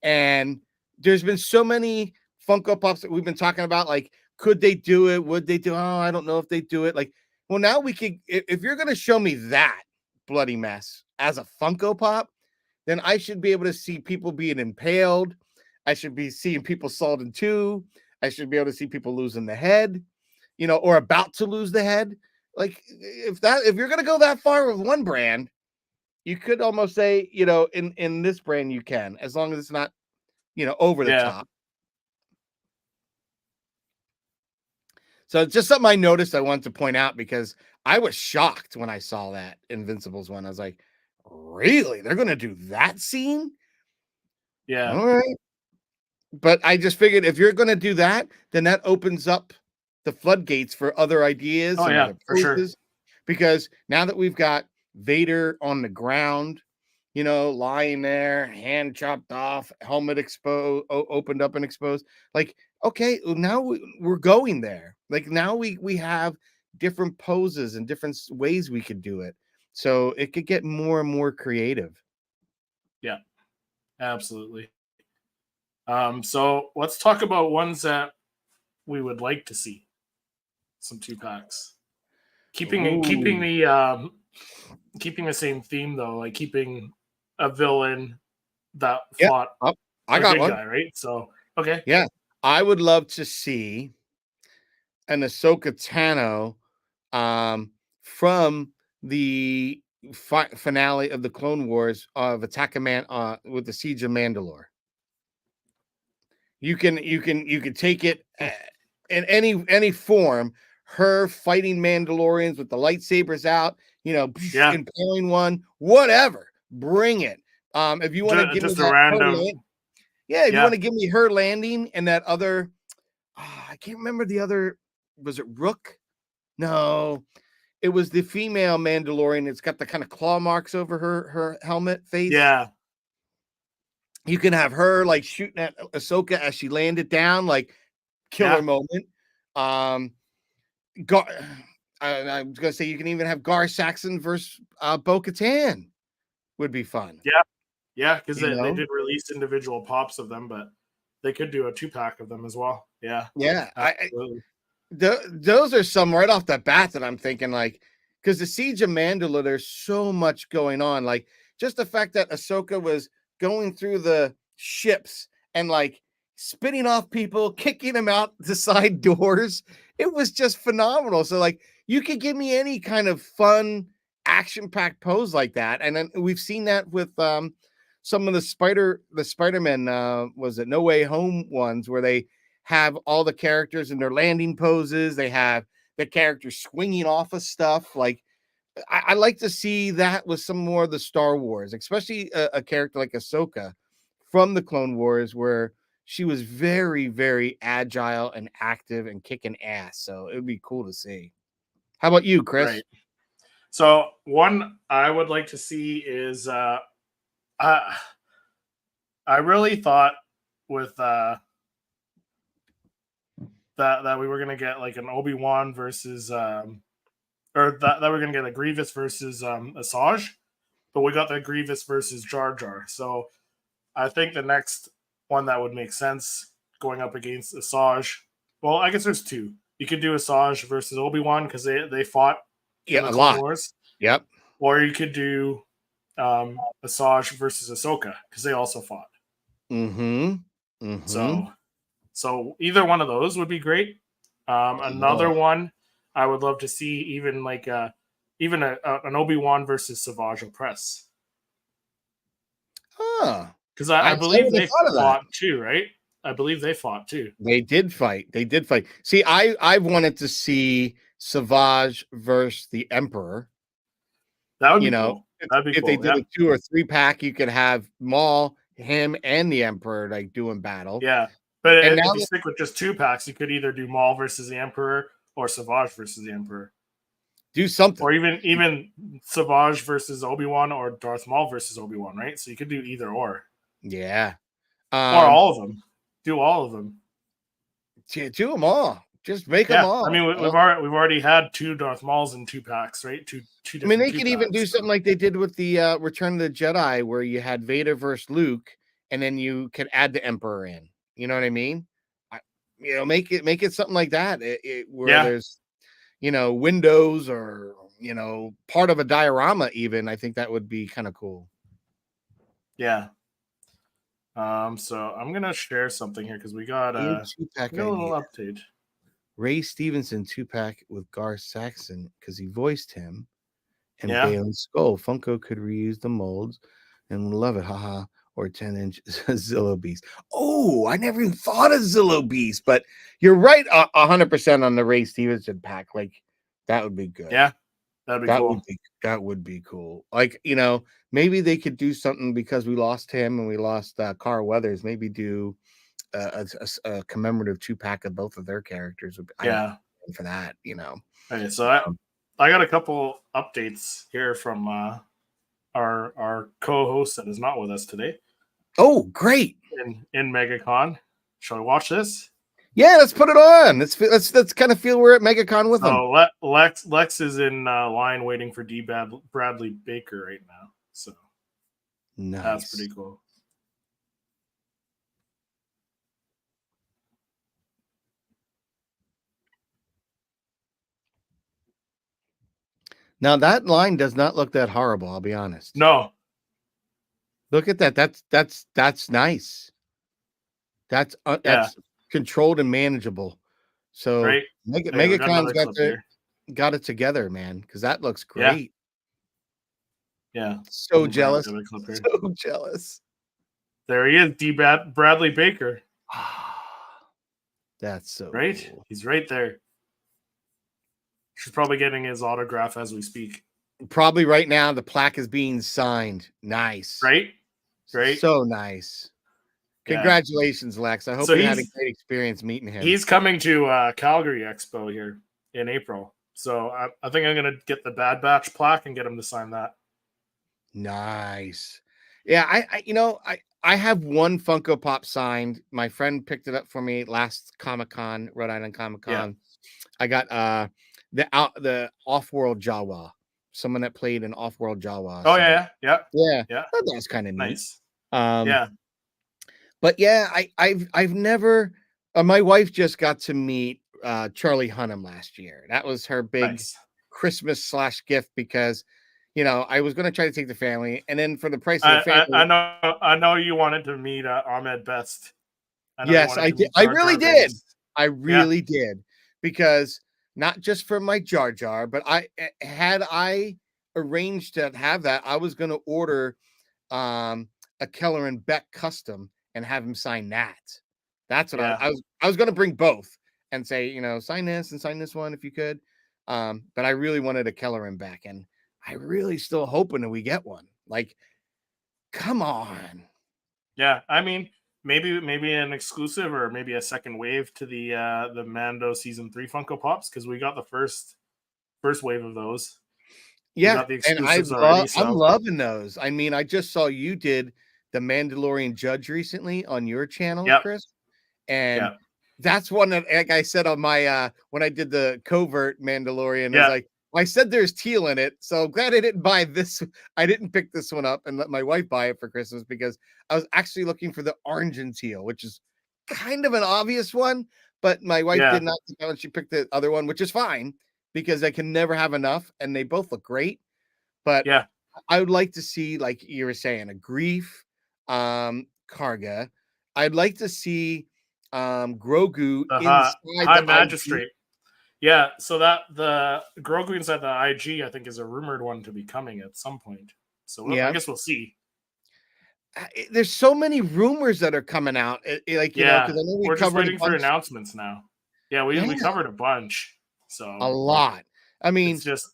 And there's been so many Funko Pops that we've been talking about. Like, could they do it? Would they do? Oh, I don't know if they do it. Like, well, now we could. If you're going to show me that bloody mess as a Funko Pop, then I should be able to see people being impaled. I should be seeing people sawed in two. I should be able to see people losing the head, or about to lose the head. Like, if you're going to go that far with one brand, you could almost say, in this brand you can, as long as it's not, over the top. So it's just something I noticed I wanted to point out because I was shocked when I saw that Invincibles one. I was like, really? They're going to do that scene? Yeah. All right. But I just figured if you're going to do that, then that opens up the floodgates for other ideas Oh, and yeah, other for sure. poses. Because now that we've got Vader on the ground, lying there, hand chopped off, helmet exposed, opened up and exposed. Like, okay, now we're going there. Like, now we have different poses and different ways we could do it. So it could get more and more creative. Yeah, absolutely. So let's talk about ones that we would like to see. Some 2-packs. Keeping the same theme though, like keeping a villain that fought I got one guy, right? So okay. Yeah, I would love to see an Ahsoka Tano from the finale of the Clone Wars of Attack of Man with the Siege of Mandalore. You can take it in any form. Her fighting Mandalorians with the lightsabers out, Yeah. impaling one, whatever. Bring it. If you want to give me Just a that, random. if you want to give me her landing and that other, I can't remember the other. Was it Rook? No, it was the female Mandalorian. It's got the kind of claw marks over her helmet face. Yeah. You can have her like shooting at Ahsoka as she landed down, like killer moment. I was gonna say you can even have Gar Saxon versus Bo-Katan. Would be fun. Yeah, because they did release individual pops of them, but they could do a 2-pack of them as well. Yeah. Those are some right off the bat that I'm thinking, like, because the Siege of Mandalore, there's so much going on. Like, just the fact that Ahsoka was going through the ships and like spitting off people, kicking them out the side doors. It was just phenomenal. So, like, you could give me any kind of fun, action-packed pose like that. And then we've seen that with some of the Spider-Man, was it No Way Home ones, where they have all the characters in their landing poses. They have the characters swinging off of stuff. Like, I like to see that with some more of the Star Wars, especially a character like Ahsoka from the Clone Wars, where she was very, very agile and active and kicking ass. So it would be cool to see. How about you, Chris? Right. So one I would like to see is I really thought with that we were gonna get like an Obi-Wan versus or that we're gonna get a Grievous versus Asajj, but we got the Grievous versus Jar Jar. So I think the next one that would make sense going up against Asajj. Well, I guess there's two. You could do Asajj versus Obi-Wan because they fought in the Clone Wars. Yep. Or you could do Asajj versus Ahsoka because they also fought. So either one of those would be great. Another one I would love to see, even like even an Obi-Wan versus Savage Opress. Because I believe they fought too, right? I believe they fought too. They did fight. See, I've wanted to see Savage versus the Emperor. That would be cool. If they did a 2 or 3 pack, you could have Maul, him, and the Emperor like doing battle. Yeah, but if you stick with just 2 packs, you could either do Maul versus the Emperor or Savage versus the Emperor. Do something, or even Savage versus Obi-Wan or Darth Maul versus Obi-Wan, right? So you could do either or. Yeah, or all of them. Do all of them. Do them all. Just make them all. I mean, we've already had 2 Darth Mauls in 2 packs, right? Two I mean, they could even do something like they did with the Return of the Jedi, where you had Vader versus Luke, and then you could add the Emperor in. You know what I mean? Make it something like that. Where there's, windows or part of a diorama. Even I think that would be kind of cool. Yeah. So I'm gonna share something here because we got a little update. Ray Stevenson 2-pack with Gar Saxon because he voiced him, and Bailey Skull. Funko could reuse the molds and love it, haha. Or 10-inch Zillow Beast. Oh, I never even thought of Zillow Beast, but you're right 100% on the Ray Stevenson pack. Like, that would be good. Yeah, that'd be cool. That would be cool. Like, maybe they could do something because we lost him and we lost Carl Weathers. Maybe do a commemorative 2-pack of both of their characters. For that, Okay, so I got a couple updates here from our co-host that is not with us today. Oh, great! In MegaCon, shall we watch this? Yeah, let's put it on. Let's kind of feel we're at MegaCon with them. So Lex is in line waiting for D. Bradley Baker right now. So nice. That's pretty cool. Now that line does not look that horrible. I'll be honest. No. Look at that. That's nice. That's controlled and manageable. So right. MegaCon's got got it together, man, because that looks Yeah. great. Yeah. So Let me grab jealous. the other clip here. So jealous. There he is, Bradley Baker. That's so Right? cool. He's right there. She's probably getting his autograph as we speak. Probably right now the plaque is being signed. Nice. Right? Right? So nice. Yeah. Congratulations, Lex. I hope So you had a great experience meeting him. He's coming to Calgary Expo here in April. So I think I'm going to get the Bad Batch plaque and get him to sign that. Nice. Yeah, I have one Funko Pop signed. My friend picked it up for me last Comic-Con, Rhode Island Comic-Con. I got the Off-World Jawa. Someone that played in Off-World Jawa. Oh, so, yeah. Yeah. That was kind of neat. Nice. Yeah. But yeah, I've never my wife just got to meet Charlie Hunnam last year. That was her big Christmas / gift because I was going to try to take the family, and then for the price of the family, I know you wanted to meet Ahmed Best. Yes, I did. I really did. I really did, because not just for my Jar Jar, but I arranged to have that, I was going to order a Keller and Beck custom and have him sign that. That's what I was going to bring both and say, sign this and sign this one if you could. But I really wanted a Keller and Beck, and I really still hoping that we get one. Like, come on. Yeah, I mean, maybe an exclusive or maybe a second wave to the Mando season 3 Funko Pops, because we got the first wave of those. Yeah, we got the exclusives and already. I'm loving those. I mean, I just saw you did the Mandalorian Judge recently on your channel, Chris, and that's one that, like I said on my when I did the covert Mandalorian, is like, I said there's teal in it, so I'm glad I didn't buy this. I didn't pick this one up and let my wife buy it for Christmas, because I was actually looking for the orange and teal, which is kind of an obvious one, but my wife did not think that one. She picked the other one, which is fine, because I can never have enough, and they both look great. But I would like to see, like you were saying, a Grief, Karga. I'd like to see Grogu inside High the Magistrate. IG. Yeah, so that the Grogu inside the IG, I think, is a rumored one to be coming at some point. So I guess we'll see. There's so many rumors that are coming out. Because I know we're just waiting for announcements now. Yeah, we covered a bunch. So a lot. I mean, it's just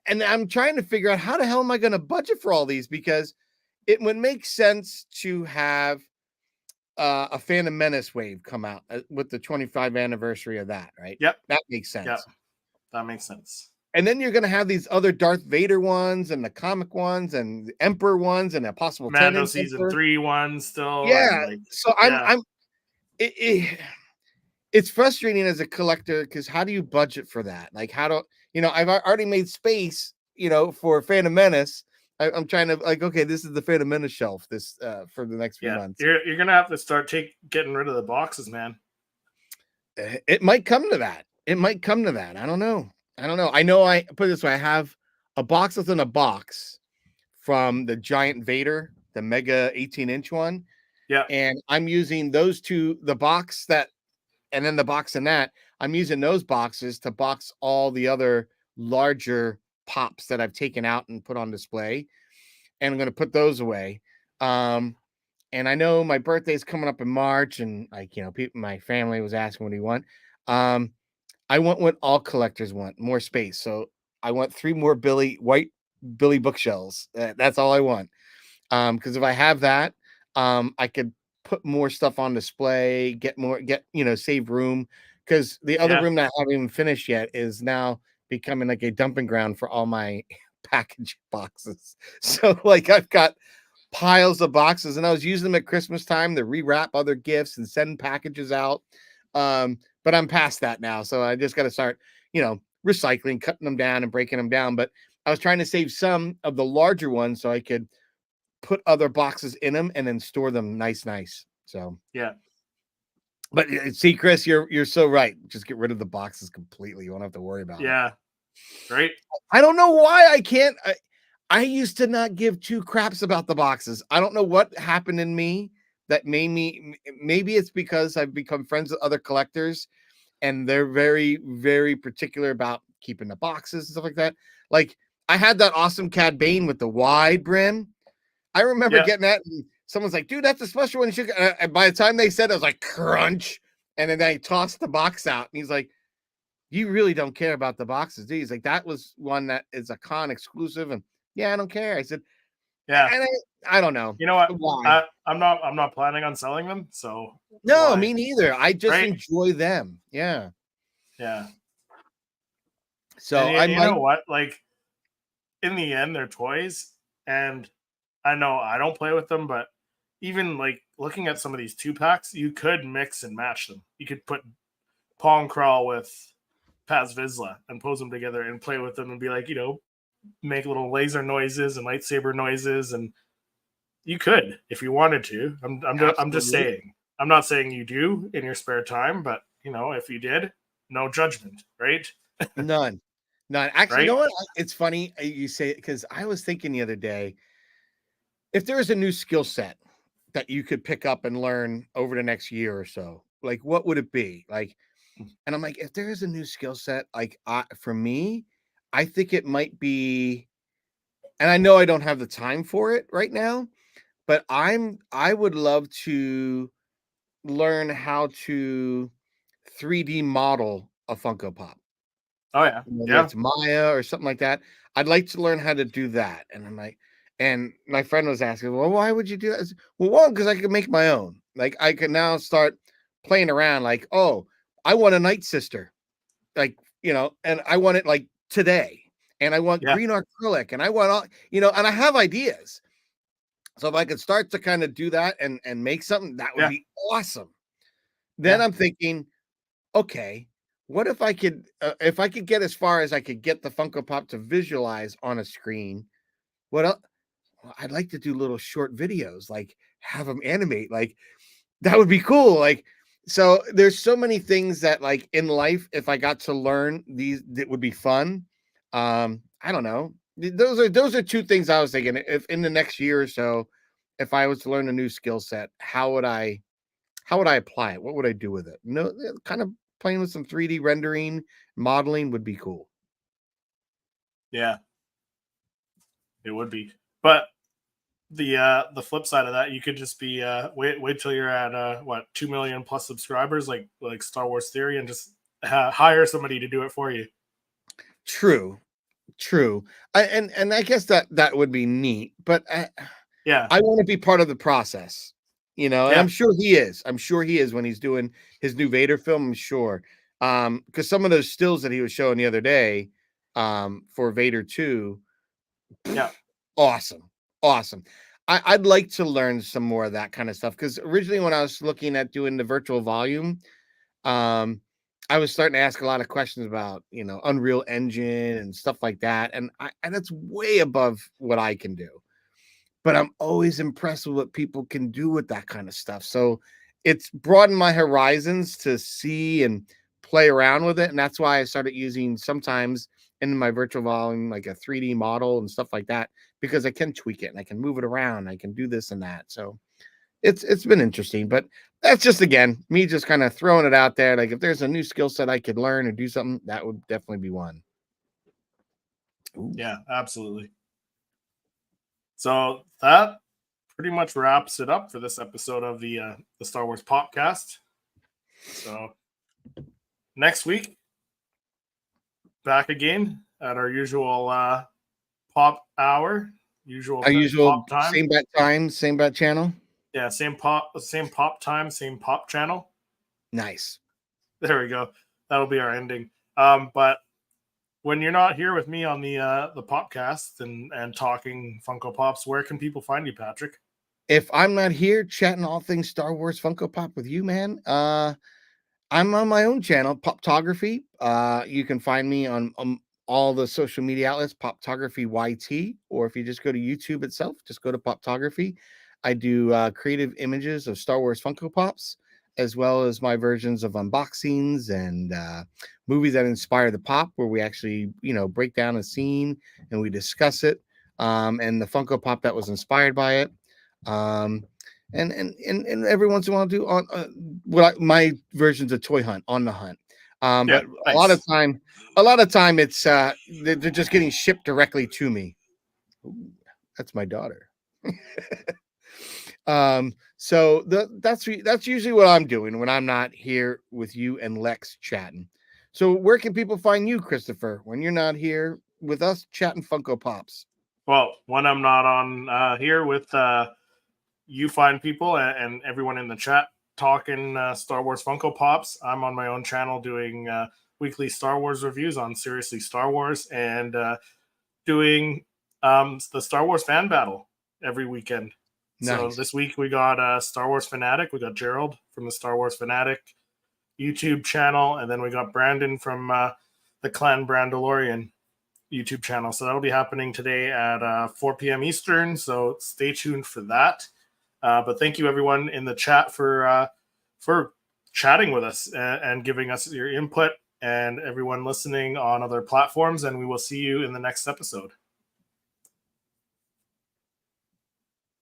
and I'm trying to figure out how the hell am I going to budget for all these, because it would make sense to have a Phantom Menace wave come out with the 25th anniversary of that, right? Yep, that makes sense. Yep, that makes sense. And then you're going to have these other Darth Vader ones, and the comic ones, and the Emperor ones, and a possible Mando season 3 ones still. Yeah, so it's frustrating as a collector, because how do you budget for that? Like, how do I've already made space, for Phantom Menace. I'm trying to, like, okay, this is the Phantom Menace shelf for the next few months. You're gonna have to start getting rid of the boxes, man. It might come to that. I don't know. I know I put it this way. I have a box within a box from the Giant Vader, the Mega 18-inch one. Yeah. And I'm using those two, the box that, and then the box in that, I'm using those boxes to box all the other larger pops that I've taken out and put on display. And I'm going to put those away. And I know my birthday's coming up in March, and my family was asking what do you want. I want what all collectors want, more space. So I want 3 more white Billy bookshelves. That's all I want. Because if I have that, I could put more stuff on display, save room. Because the other room that I haven't even finished yet is now becoming like a dumping ground for all my package boxes. So I've got piles of boxes, and I was using them at Christmas time to rewrap other gifts and send packages out. But I'm past that now. So I just got to start, recycling, cutting them down and breaking them down. But I was trying to save some of the larger ones so I could put other boxes in them and then store them nice. So, but see, Chris, you're so right. Just get rid of the boxes completely. You won't have to worry about it. Right. I don't know why I can't. I used to not give 2 craps about the boxes. I don't know what happened in me that made me. Maybe it's because I've become friends with other collectors, and they're very, very particular about keeping the boxes and stuff like that. Like I had that awesome Cad Bane with the wide brim. I remember getting that, and someone's like, "Dude, that's a special one." You should. And by the time they said it, I was like, "Crunch!" And then they tossed the box out, and he's like, "You really don't care about the boxes, do you?" He's like, "That was one that is a con exclusive," and yeah, I don't care. I said, Yeah. and I don't know. You know what? Why? I'm not planning on selling them. So No, why? me neither. I just Right? enjoy them. Yeah. Yeah. So And I you might. know what? Like in the end, they're toys, and I know I don't play with them, but even like looking at some of these 2-packs, you could mix and match them. You could put Pong Crawl with Paz Vizsla and pose them together and play with them and be like, make little laser noises and lightsaber noises, and you could if you wanted to. I'm just saying. I'm not saying you do in your spare time, but if you did, no judgment, right? None. Actually, you Right? know what? It's funny you say it because I was thinking the other day, if there was a new skill set that you could pick up and learn over the next year or so, like what would it be? Like, and I'm like, if there is a new skill set, like for me, I think it might be, and I know I don't have the time for it right now, but I would love to learn how to 3D model a Funko Pop. Oh yeah, Whether yeah, it's Maya or something like that. I'd like to learn how to do that. And I'm like, and my friend was asking, well, why would you do that? I said, well, one, because I could make my own. Like I could now start playing around, like, oh, I want a Night Sister, like, and I want it like today. And I want yeah, green acrylic, and I want all, and I have ideas. So if I could start to kind of do that and make something, that would yeah, be awesome. Then yeah, I'm thinking, okay, what if I could get as far as I could get the Funko Pop to visualize on a screen? What else? Well, I'd like to do little short videos, like have them animate, like that would be cool. Like, so there's so many things that, like in life, if I got to learn these, it would be fun. I don't know. Those are two things I was thinking. If in the next year or so, if I was to learn a new skill set, how would I apply it? What would I do with it? Kind of playing with some 3D rendering, modeling would be cool. yeah. It would be, but the flip side of that, you could just be wait till you're at 2 million plus subscribers, like Star Wars Theory, and just hire somebody to do it for you. True, true. And I guess that would be neat, but Yeah, I want to be part of the process, and yeah, I'm sure he is. I'm sure he is when he's doing his new Vader film. I'm sure, because some of those stills that he was showing the other day, for Vader 2, yeah, awesome, awesome. I'd like to learn some more of that kind of stuff because originally when I was looking at doing the virtual volume, um, I was starting to ask a lot of questions about Unreal Engine and stuff like that, and that's way above what I can do. But I'm always impressed with what people can do with that kind of stuff. So it's broadened my horizons to see and play around with it. And that's why I started using sometimes in my virtual volume, like a 3D model and stuff like that, because I can tweak it and I can move it around. I can do this and that. So it's been interesting, but that's just, again, me just kind of throwing it out there. Like if there's a new skill set I could learn or do something, that would definitely be one. Ooh. yeah, absolutely. So that pretty much wraps it up for this episode of the Star Wars Popcast. So next week, back again at our usual pop hour, usual Our usual pop time. same bat time, same bat channel. Yeah, same pop time, same pop channel. Nice. There we go. That'll be our ending. But when you're not here with me on the Popcast and talking Funko Pops, where can people find you, Patrick? If I'm not here chatting all things Star Wars Funko Pop with you, man, I'm on my own channel, Poptography. You can find me on all the social media outlets, Poptography YT, or if you just go to YouTube itself, just go to Poptography. I do creative images of Star Wars Funko Pops, as well as my versions of unboxings and movies that inspire the pop, where we actually, break down a scene and we discuss it, and the Funko Pop that was inspired by it. And every once in a while, I'll do on my versions of Toy Hunt, On the Hunt. But nice. a lot of time it's they're just getting shipped directly to me. Ooh, that's my daughter. So that's usually what I'm doing when I'm not here with you and Lex chatting. So where can people find you, Christopher, when you're not here with us chatting Funko Pops? Well, when I'm not on here with you find people and everyone in the chat talking Star Wars Funko Pops, I'm on my own channel doing weekly Star Wars reviews on Seriously Star Wars and doing the Star Wars fan battle every weekend. So Nice. this week we got Star Wars Fanatic. We got Gerald from the Star Wars Fanatic YouTube channel, and then we got Brandon from the Clan Brandalorian YouTube channel. So that'll be happening today at 4 p.m. Eastern. So stay tuned for that. But thank you everyone in the chat for chatting with us and giving us your input, and everyone listening on other platforms. And we will see you in the next episode.